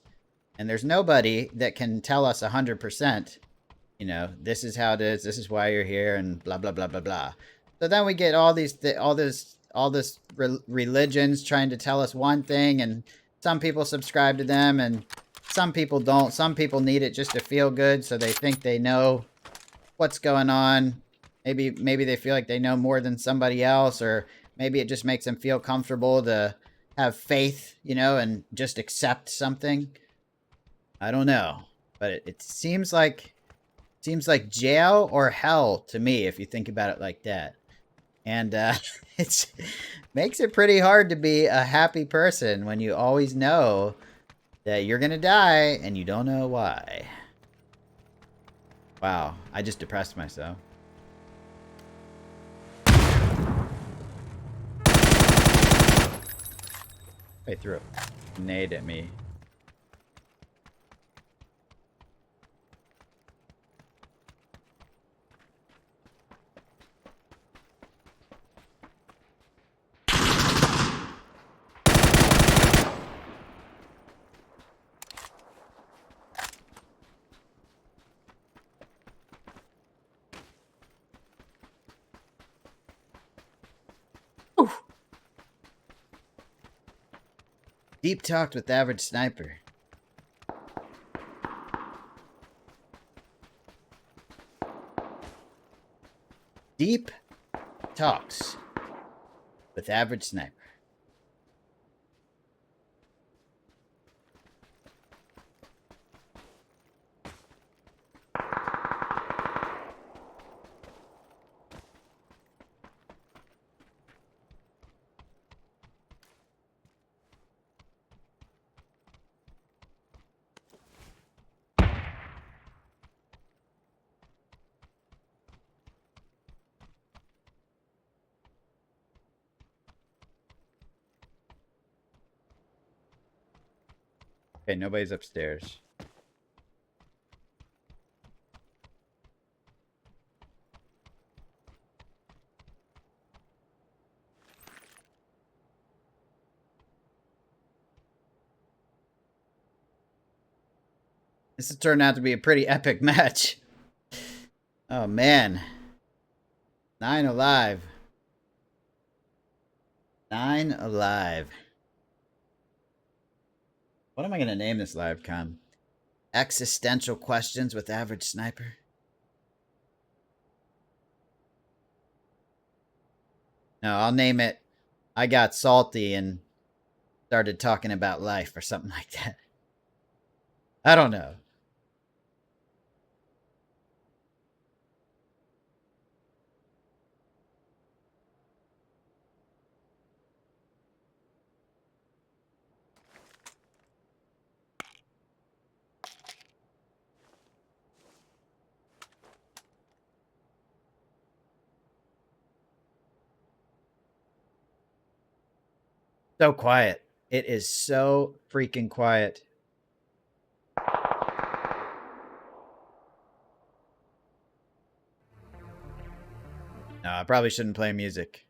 And there's nobody that can tell us 100%, you know, this is how it is, this is why you're here, and blah, blah, blah, blah, blah. So then we get all this religions trying to tell us one thing, and some people subscribe to them, and some people don't. Some people need it just to feel good, so they think they know what's going on. Maybe they feel like they know more than somebody else, or maybe it just makes them feel comfortable to have faith, you know, and just accept something. I don't know, but it seems like jail or hell to me if you think about it like that. And it makes it pretty hard to be a happy person when you always know that you're gonna die and you don't know why. Wow, I just depressed myself. They threw a grenade at me. Deep talked with average sniper. Deep talks with average sniper. Okay, nobody's upstairs. This has turned out to be a pretty epic match. Oh man. 9 alive. 9 alive. What am I going to name this live com? Existential questions with average sniper? No, I'll name it I got salty and started talking about life or something like that. I don't know. So quiet. It is so freaking quiet. No, I probably shouldn't play music.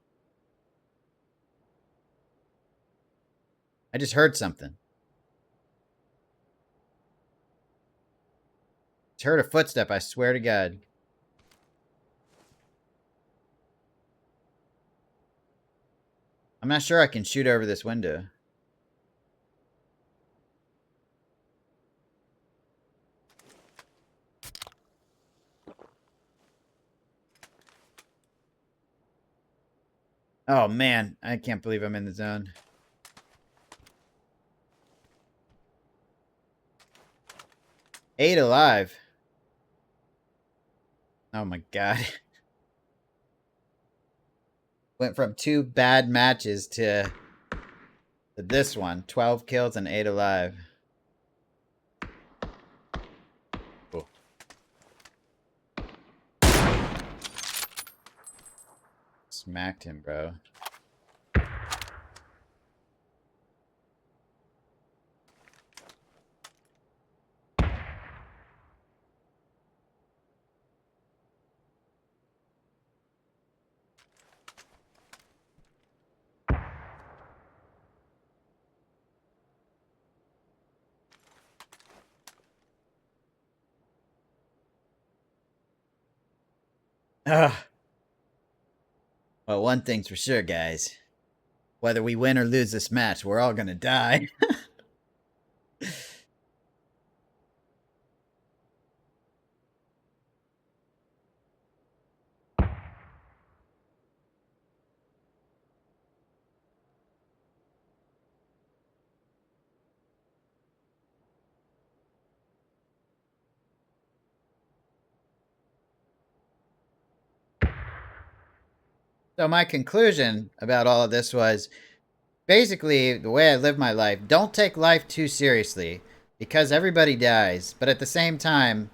I just heard something. Just heard a footstep, I swear to God. I'm not sure I can shoot over this window. Oh man, I can't believe I'm in the zone. Eight alive. Oh my God. Went from 2 bad matches to this one. 12 kills and 8 alive. Cool. Smacked him, bro. Ugh. Well, one thing's for sure, guys. Whether we win or lose this match, we're all gonna die. So my conclusion about all of this was, basically, the way I live my life, don't take life too seriously, because everybody dies, but at the same time,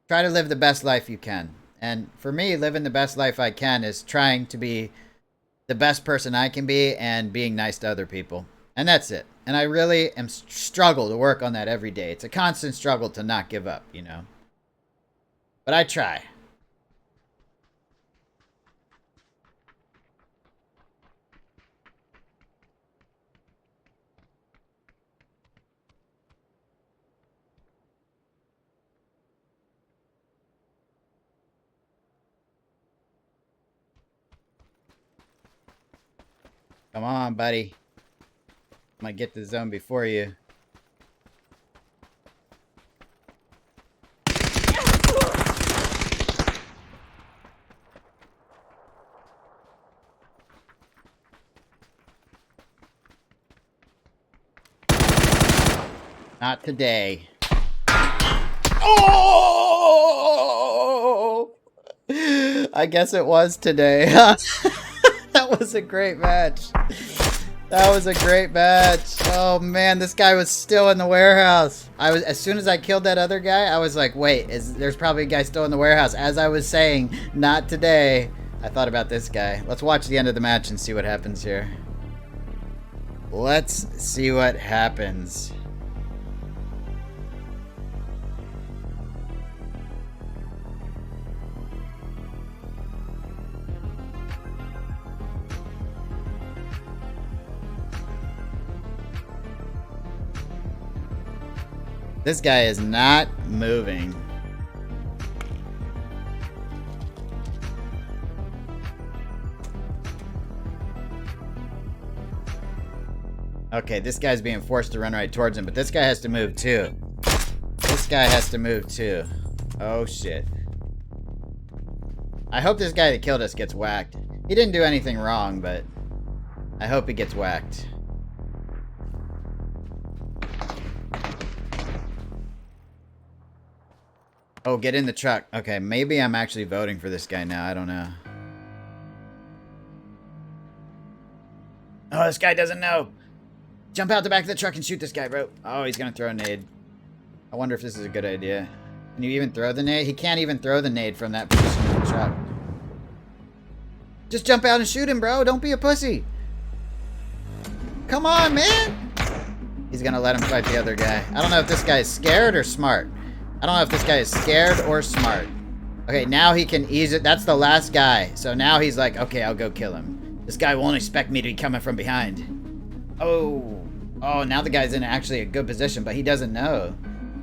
try to live the best life you can. And for me, living the best life I can is trying to be the best person I can be and being nice to other people. And that's it. And I really am struggle to work on that every day. It's a constant struggle to not give up, you know. But I try. Come on, buddy. I might get the zone before you. Not today. Oh! I guess it was today. That was a great match. That was a great match. Oh man, this guy was still in the warehouse. As soon as I killed that other guy, I was like, wait, there's probably a guy still in the warehouse. As I was saying, not today, I thought about this guy. Let's watch the end of the match and see what happens here. Let's see what happens. This guy is not moving. Okay, this guy's being forced to run right towards him, but this guy has to move too. This guy has to move too. Oh shit. I hope this guy that killed us gets whacked. He didn't do anything wrong, but I hope he gets whacked. Oh, get in the truck. Okay, maybe I'm actually voting for this guy now. I don't know. Oh, this guy doesn't know. Jump out the back of the truck and shoot this guy, bro. Oh, he's gonna throw a nade. I wonder if this is a good idea. Can you even throw the nade? He can't even throw the nade from that position in the truck. Just jump out and shoot him, bro. Don't be a pussy. Come on, man. He's gonna let him fight the other guy. I don't know if this guy is scared or smart. I don't know if this guy is scared or smart. Okay, now he can ease it. That's the last guy. So now he's like, okay, I'll go kill him. This guy won't expect me to be coming from behind. Oh. Oh, now the guy's in actually a good position, but he doesn't know.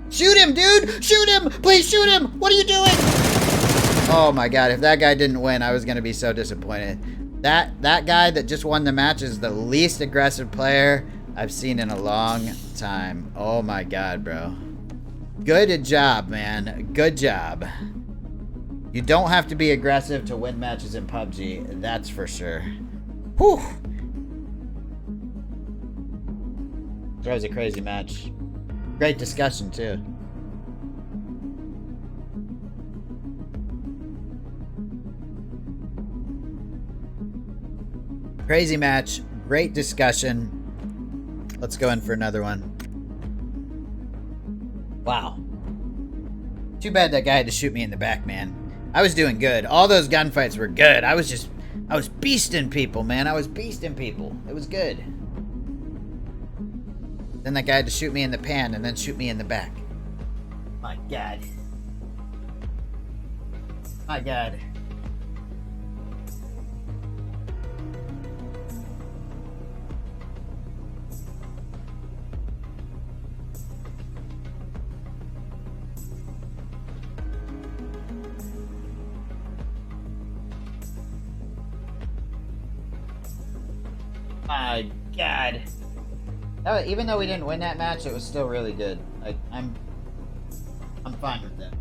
Shoot him, dude! Shoot him! Please shoot him! What are you doing? Oh my god, if that guy didn't win, I was gonna be so disappointed. That guy that just won the match is the least aggressive player I've seen in a long time. Oh my god, bro. Good job, man. Good job. You don't have to be aggressive to win matches in PubG, that's for sure. Whew! That was a crazy match. Great discussion, too. Crazy match. Great discussion. Let's go in for another one. Wow. Too bad that guy had to shoot me in the back, man. I was doing good. All those gunfights were good. I was beasting people, man. I was beasting people. It was good. Then that guy had to shoot me in the pan and then shoot me in the back. My god. My god. My god. Even though we didn't win that match, it was still really good. I'm fine with that.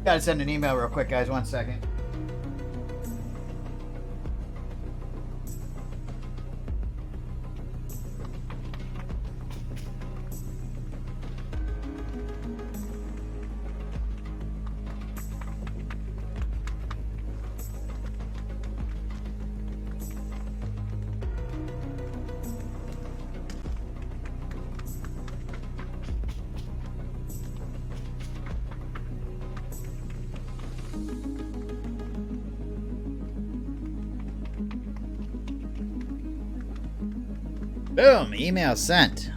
Gotta send an email real quick, guys. 1 second. Boom! Email sent.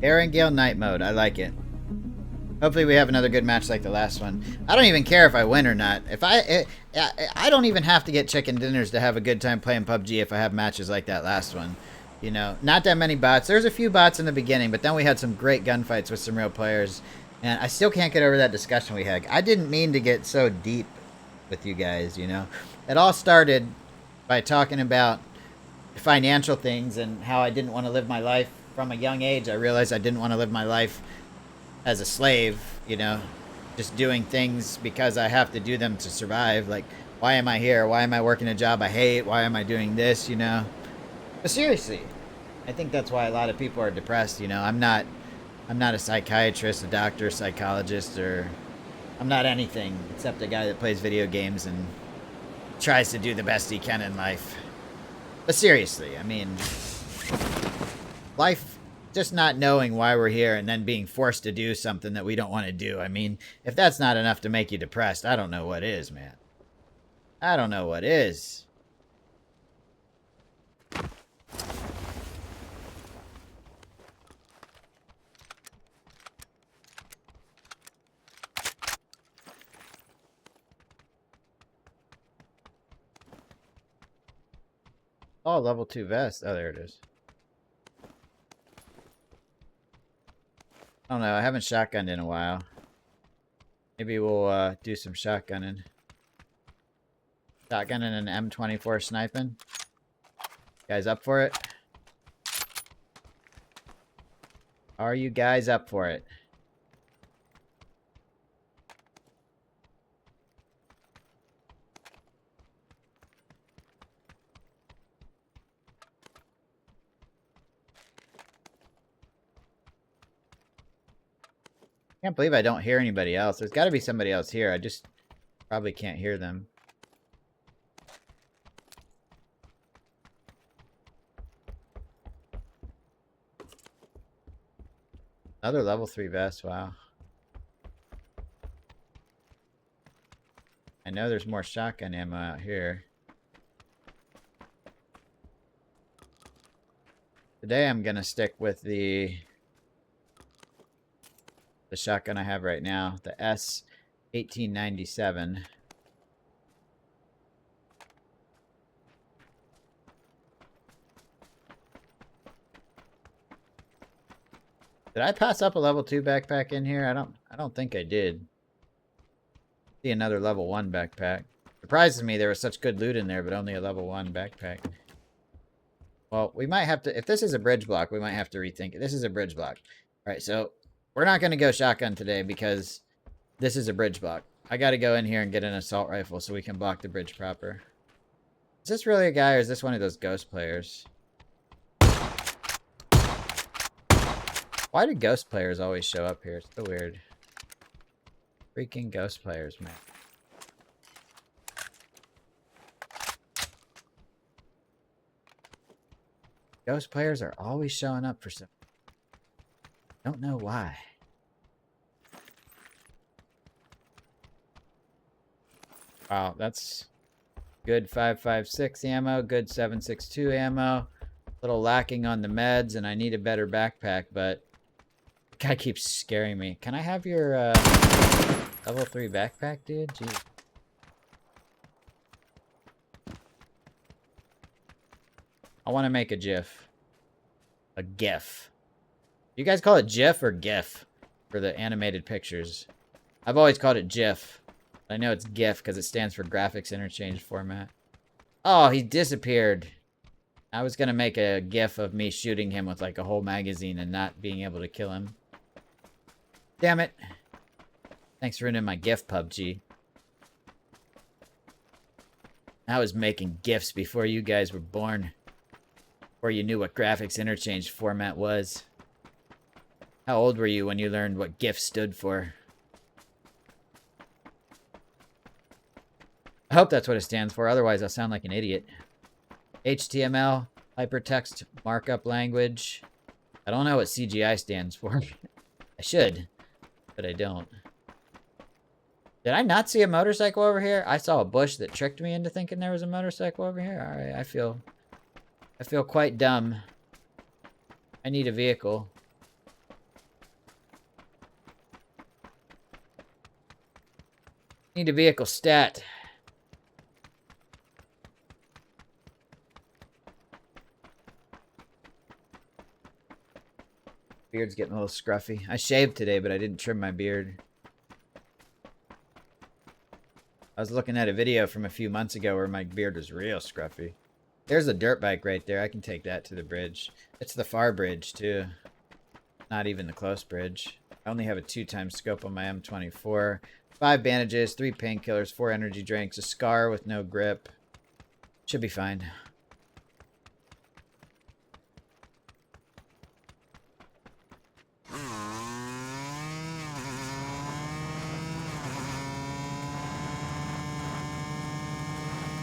Erangale night mode. I like it. Hopefully we have another good match like the last one. I don't even care if I win or not. I don't even have to get chicken dinners to have a good time playing PUBG if I have matches like that last one. You know, not that many bots. There's a few bots in the beginning, but then we had some great gunfights with some real players. And I still can't get over that discussion we had. I didn't mean to get so deep with you guys, you know. It all started by talking about financial things and how I didn't want to live my life from a young age. I realized I didn't want to live my life as a slave, you know, just doing things because I have to do them to survive. Like, why am I here? Why am I working a job I hate? Why am I doing this, you know? But seriously, I think that's why a lot of people are depressed, you know. I'm not a psychiatrist, a doctor, a psychologist, or I'm not anything except a guy that plays video games and tries to do the best he can in life. But seriously, I mean, life, just not knowing why we're here and then being forced to do something that we don't want to do. I mean, if that's not enough to make you depressed, I don't know what is, man. I don't know what is. Oh, level 2 vest. Oh, there it is. I don't know. I haven't shotgunned in a while. Maybe we'll do some shotgunning. Shotgunning and M24 sniping. Guys up for it? Are you guys up for it? Can't believe I don't hear anybody else. There's got to be somebody else here. I just probably can't hear them. Another level 3 vest, wow. I know there's more shotgun ammo out here. Today I'm gonna stick with the shotgun I have right now, the S1897. Did I pass up a level 2 backpack in here? I don't think I did. See another level 1 backpack. Surprises me there was such good loot in there, but only a level 1 backpack. Well, we might have to, if this is a bridge block, we might have to rethink it. This is a bridge block. All right, so we're not going to go shotgun today because this is a bridge block. I got to go in here and get an assault rifle so we can block the bridge proper. Is this really a guy or is this one of those ghost players? Why do ghost players always show up here? It's so weird. Freaking ghost players, man. Ghost players are always showing up for some... Don't know why. Wow, that's good 5.56 ammo, good 7.62 ammo. A little lacking on the meds, and I need a better backpack, but the guy keeps scaring me. Can I have your level 3 backpack, dude? Jeez. I want to make a GIF. A GIF. You guys call it GIF or GIF for the animated pictures? I've always called it GIF. I know it's GIF because it stands for Graphics Interchange Format. Oh, he disappeared. I was going to make a GIF of me shooting him with like a whole magazine and not being able to kill him. Damn it. Thanks for ruining my GIF, PubG. I was making GIFs before you guys were born. Before you knew what Graphics Interchange Format was. How old were you when you learned what GIF stood for? I hope that's what it stands for, otherwise I'll sound like an idiot. HTML, Hypertext Markup Language. I don't know what CGI stands for. I should, but I don't. Did I not see a motorcycle over here? I saw a bush that tricked me into thinking there was a motorcycle over here. Alright, I feel quite dumb. I need a vehicle. Need a vehicle stat. Beard's getting a little scruffy. I shaved today, but I didn't trim my beard. I was looking at a video from a few months ago where my beard was real scruffy. There's a dirt bike right there. I can take that to the bridge. It's the far bridge, too. Not even the close bridge. I only have a 2x scope on my M24. 5 bandages, 3 painkillers, 4 energy drinks, a scar with no grip. Should be fine.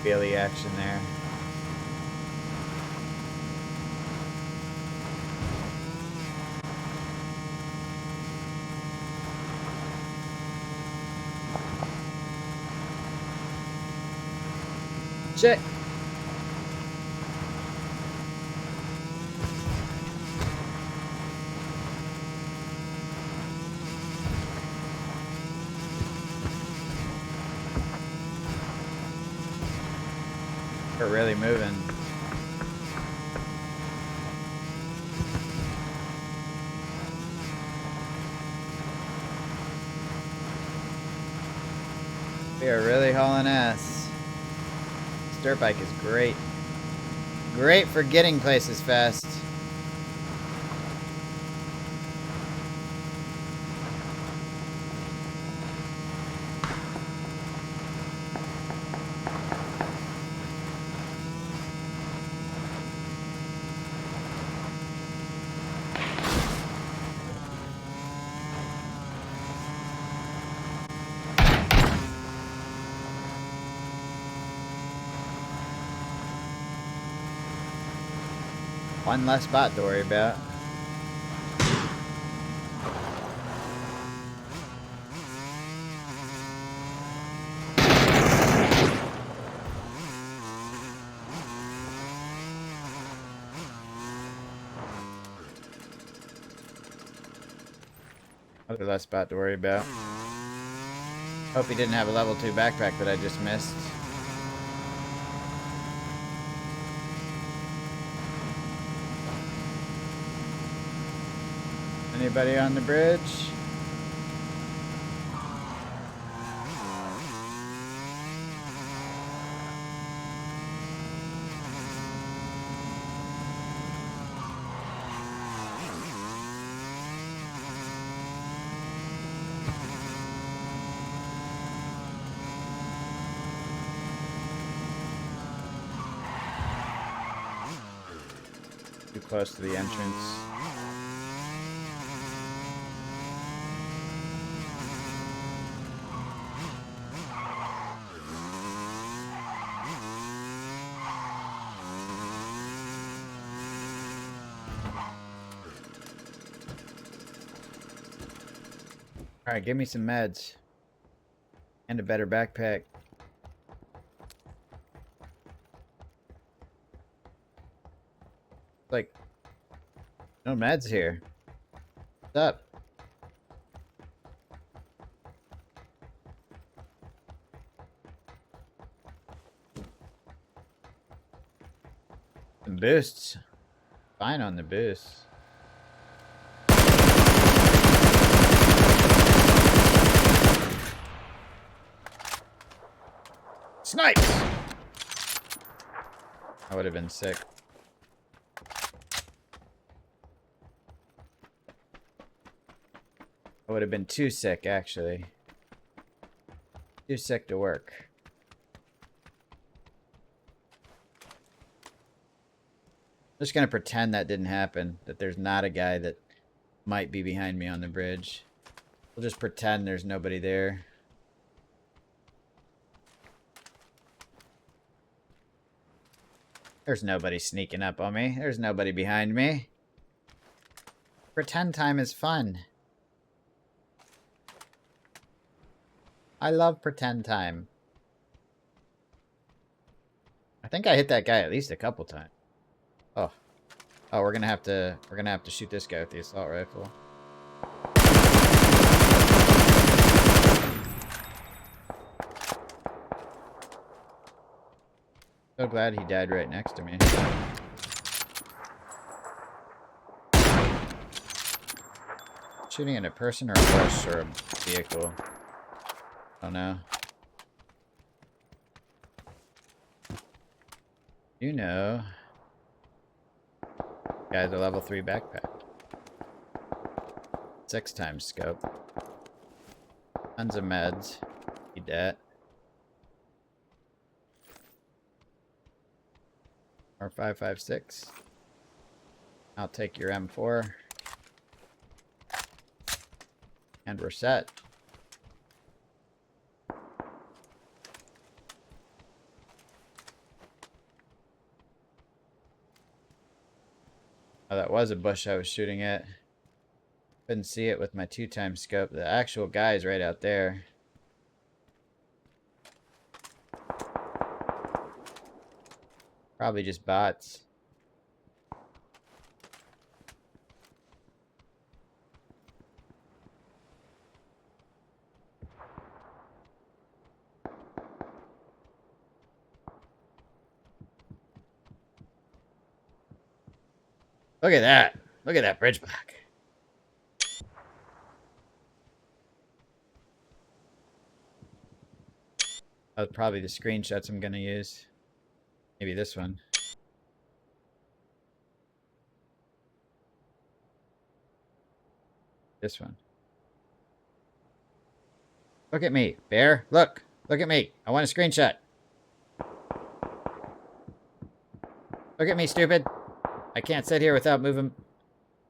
Wheelie action there. Shit. We're really moving. We are really hauling ass. This dirt bike is great. Great for getting places fast. One less bot to worry about. Other last spot to worry about. Hope he didn't have a level 2 backpack that I just missed. Anybody on the bridge? Too close to the entrance. Alright, give me some meds. And a better backpack. Like, no meds here. What's up? Some boosts. Fine on the boosts. Snipes! That would have been sick. That would have been too sick, actually. Too sick to work. I'm just gonna pretend that didn't happen. That there's not a guy that might be behind me on the bridge. We'll just pretend there's nobody there. There's nobody sneaking up on me. There's nobody behind me. Pretend time is fun. I love pretend time. I think I hit that guy at least a couple times. Oh. Oh, we're gonna have to shoot this guy with the assault rifle. So glad he died right next to me. Shooting at a person or a bush or a vehicle? I don't know. You know. Guy's a level 3 backpack. 6 times scope. Tons of meds. Need that. Or 5.56. I'll take your M4. And we're set. Oh, that was a bush I was shooting at. Couldn't see it with my 2 times scope. The actual guy's right out there. Probably just bots. Look at that. Look at that bridge block. That's probably the screenshots I'm going to use. Maybe this one. This one. Look at me, bear. Look. Look at me. I want a screenshot. Look at me, stupid. I can't sit here without moving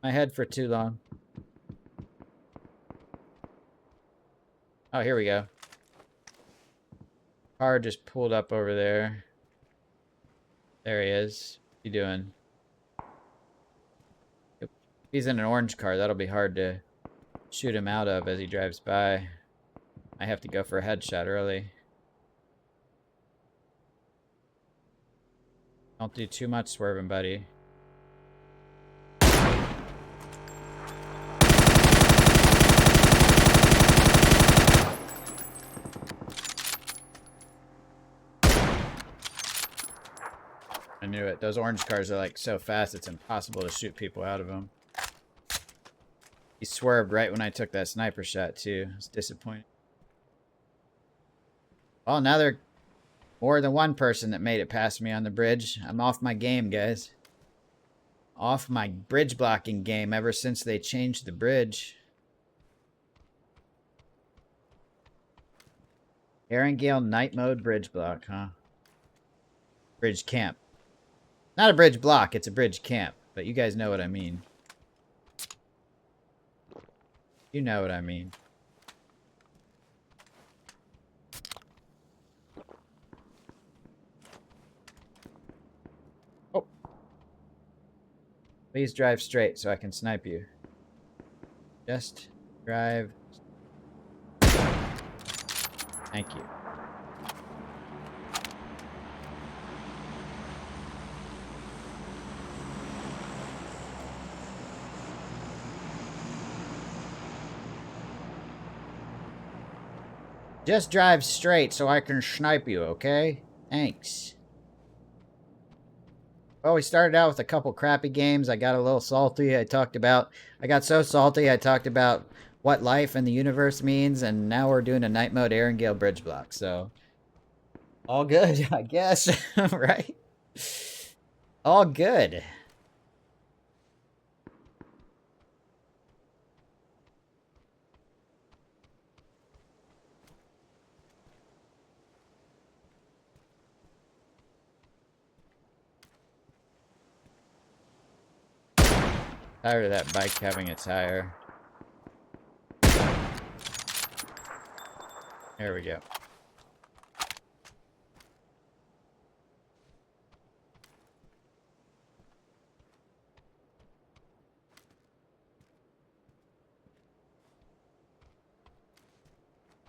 my head for too long. Oh, here we go. Car just pulled up over there. There he is. What you doing? If he's in an orange car, that'll be hard to shoot him out of as he drives by. I have to go for a headshot early. Don't do too much swerving, buddy. knew it. Those orange cars are like so fast it's impossible to shoot people out of them. He swerved right when I took that sniper shot too. I was disappointed. Well, now there's more than one person that made it past me on the bridge. I'm off my game, guys. Off my bridge blocking game ever since they changed the bridge. Erangel night mode bridge block, huh? Bridge camp. Not a bridge block, it's a bridge camp. But you guys know what I mean. You know what I mean. Oh. Please drive straight so I can snipe you. Just drive. Thank you. Just drive straight so I can snipe you, okay? Thanks. Well, we started out with a couple crappy games. I got a little salty. I got so salty I talked about what life and the universe means, and now we're doing a night mode Erangel bridge block, so all good, I guess, right? All good. Tired of that bike having a tire. There we go.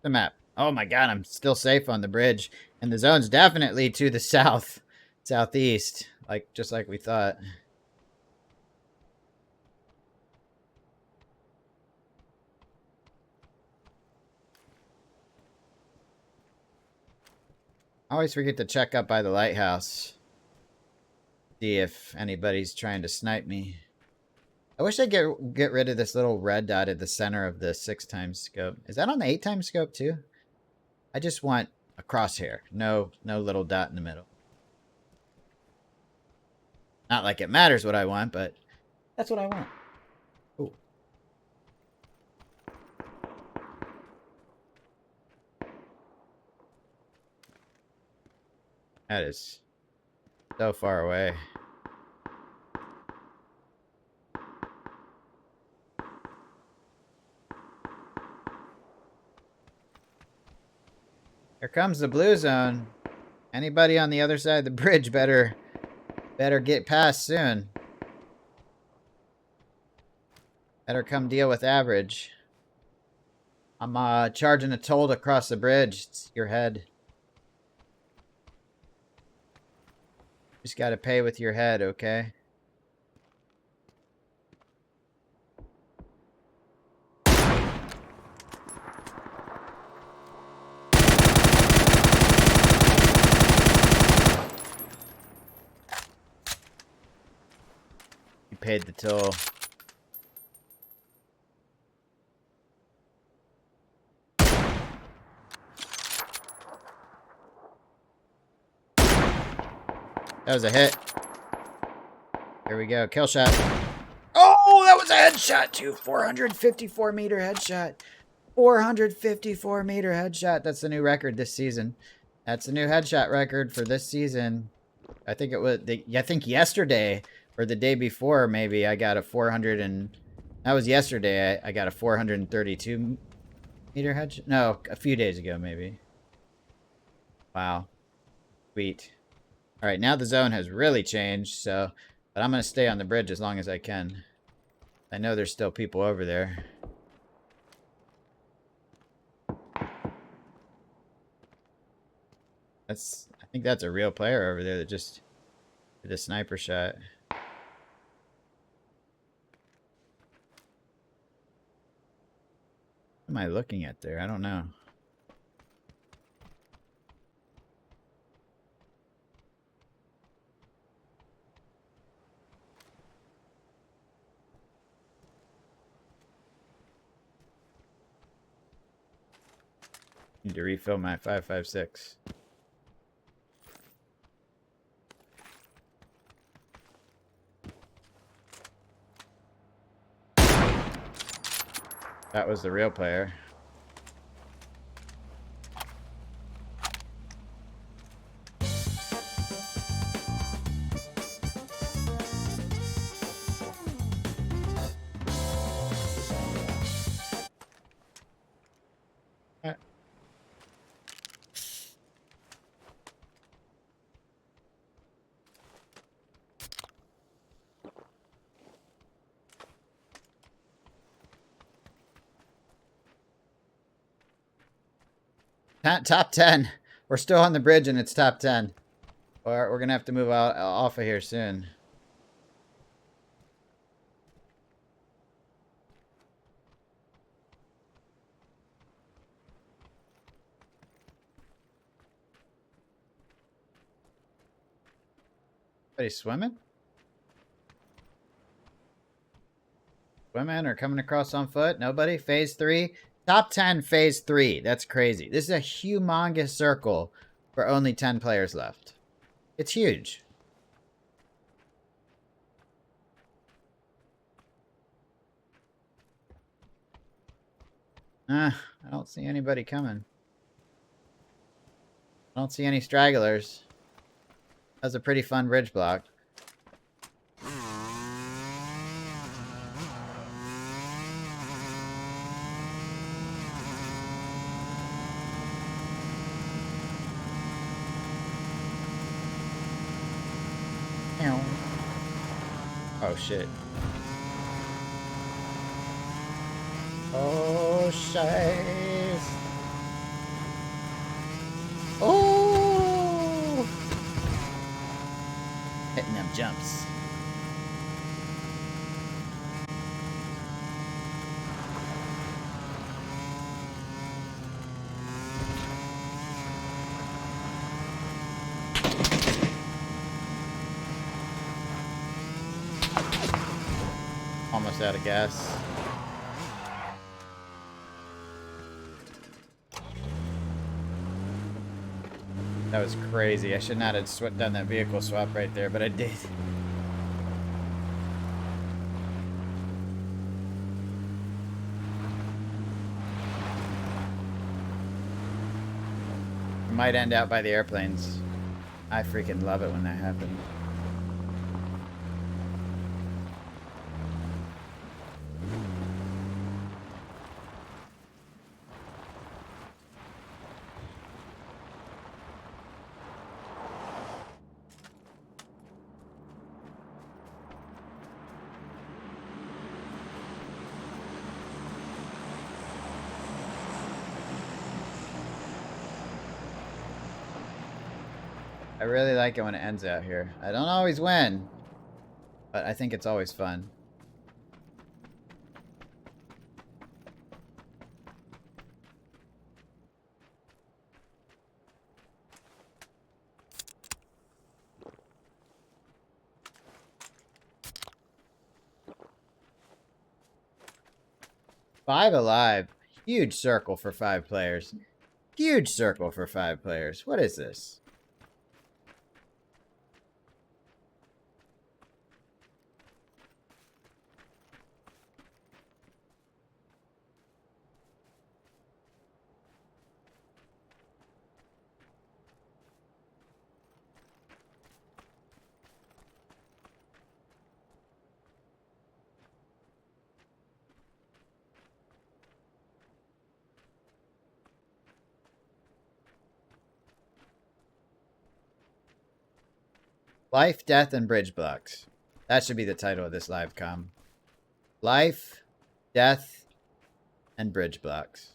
The map. Oh my god, I'm still safe on the bridge. And the zone's definitely to the south. Southeast. Just like we thought. I always forget to check up by the lighthouse. See if anybody's trying to snipe me. I wish I'd get rid of this little red dot at the center of the 6x scope. Is that on the 8x scope too? I just want a crosshair. No little dot in the middle. Not like it matters what I want, but that's what I want. Ooh. That is so far away. Here comes the blue zone. Anybody on the other side of the bridge better get past soon. Better come deal with average. I'm charging a toll to cross the bridge. It's your head. Just gotta pay with your head, okay? You paid the toll. That was a hit. Here we go. Kill shot. Oh, that was a headshot too. 454 meter headshot. 454 meter headshot. That's the new record this season. That's the new headshot record for this season. I think it was, I think yesterday or the day before maybe I got a 400 and, that was yesterday. I got a 432 meter headshot. No, a few days ago maybe. Wow. Sweet. All right, now the zone has really changed, so, but I'm going to stay on the bridge as long as I can. I know there's still people over there. I think that's a real player over there that just did a sniper shot. What am I looking at there? I don't know. Need to refill my 5.56. That was the real player. Top 10. We're still on the bridge and it's top 10. Or we're going to have to move out off of here soon. Anybody swimming? Swimming or coming across on foot? Nobody? Phase 3? Top 10 phase 3. That's crazy. This is a humongous circle for only 10 players left. It's huge. I don't see anybody coming. I don't see any stragglers. That's a pretty fun bridge block. Oh shit. Oh shit. Oh! Hitting them jumps. Almost out of gas. That was crazy. I should not have done that vehicle swap right there, but I did. I might end out by the airplanes. I freaking love it when that happens. I really like it when it ends out here. I don't always win, but I think it's always fun. Five alive. Huge circle for 5 players. Huge circle for 5 players. What is this? Life, death, and bridge blocks. That should be the title of this live com. Life, death, and bridge blocks.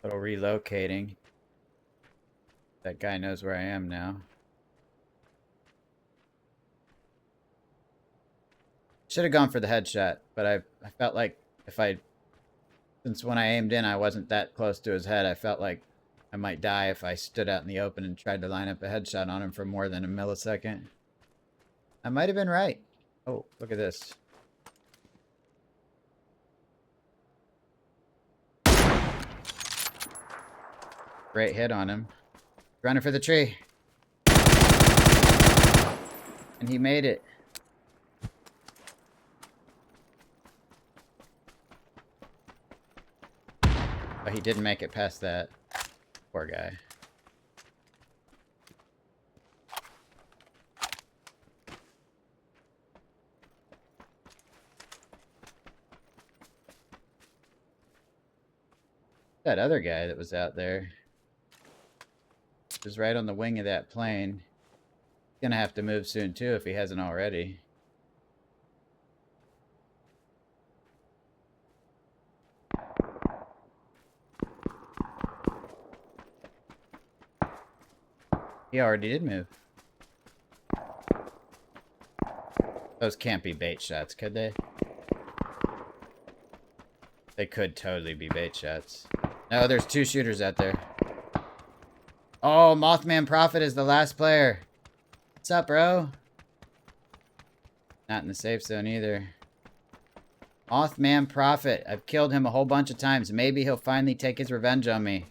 Little relocating. That guy knows where I am now. Should have gone for the headshot, but I felt like since when I aimed in, I wasn't that close to his head, I felt like I might die if I stood out in the open and tried to line up a headshot on him for more than a millisecond. I might have been right. Oh, look at this. Great hit on him. Running for the tree. And he made it. But he didn't make it past that. Poor guy. That other guy that was out there was right on the wing of that plane. He's gonna have to move soon too if he hasn't already. He already did move. Those can't be bait shots, could they? They could totally be bait shots. No, there's two shooters out there. Oh, Mothman Prophet is the last player. What's up, bro? Not in the safe zone either. Mothman Prophet. I've killed him a whole bunch of times. Maybe he'll finally take his revenge on me.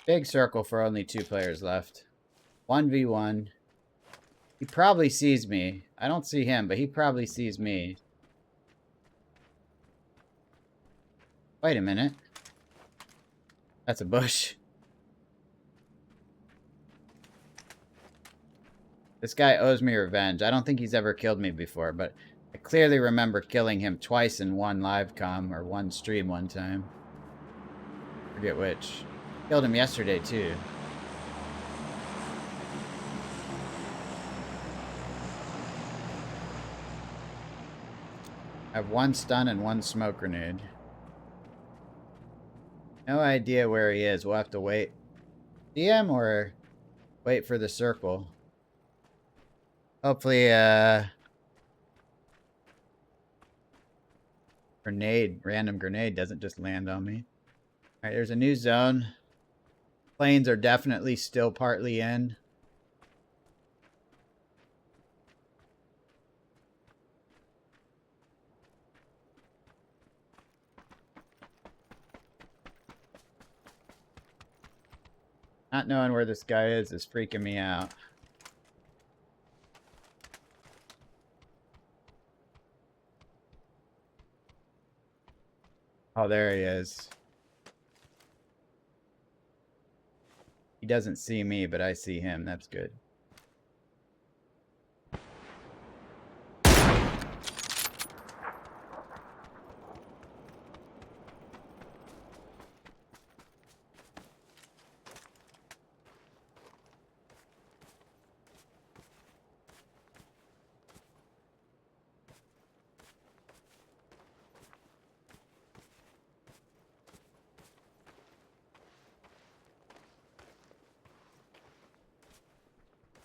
Big circle for only 2 players left. 1v1. He probably sees me. I don't see him, but he probably sees me. Wait a minute. That's a bush. This guy owes me revenge. I don't think he's ever killed me before, but I clearly remember killing him twice in one live comm or one stream one time. Forget which. Killed him yesterday, too. I have 1 stun and 1 smoke grenade. No idea where he is. We'll have to wait. See him or wait for the circle. Hopefully, random grenade doesn't just land on me. Alright, there's a new zone. Planes are definitely still partly in. Not knowing where this guy is freaking me out. Oh, there he is. He doesn't see me, but I see him. That's good.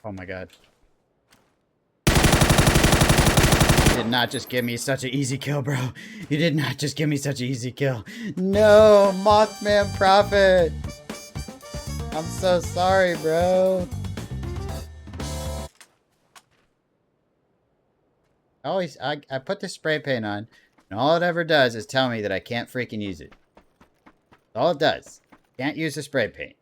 Oh my god. You did not just give me such an easy kill, bro. You did not just give me such an easy kill. No, Mothman Prophet. I'm so sorry, bro. I put the spray paint on, and all it ever does is tell me that I can't freaking use it. That's all it does. Can't use the spray paint.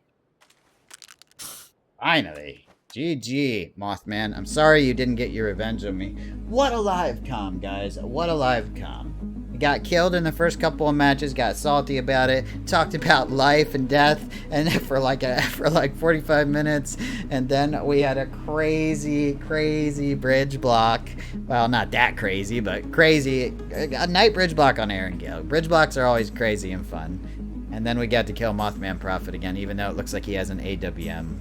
Finally. GG, Mothman. I'm sorry you didn't get your revenge on me. What a live comm, guys. What a live comm. got killed in the first couple of matches, got salty about it, talked about life and death, and for like 45 minutes, and then we had a crazy bridge block. Well, not that crazy, but crazy. A night bridge block on Aaron Gale. Bridge blocks are always crazy and fun. And then we got to kill Mothman Prophet again, even though it looks like he has an AWM.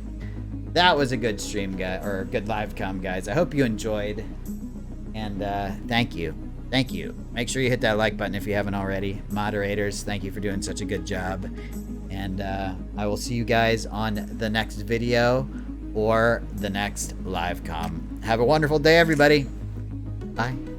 That was a good stream, guy, or good live com, guys. I hope you enjoyed. And thank you. Thank you. Make sure you hit that like button if you haven't already. Moderators, thank you for doing such a good job. And I will see you guys on the next video or the next live com. Have a wonderful day, everybody. Bye.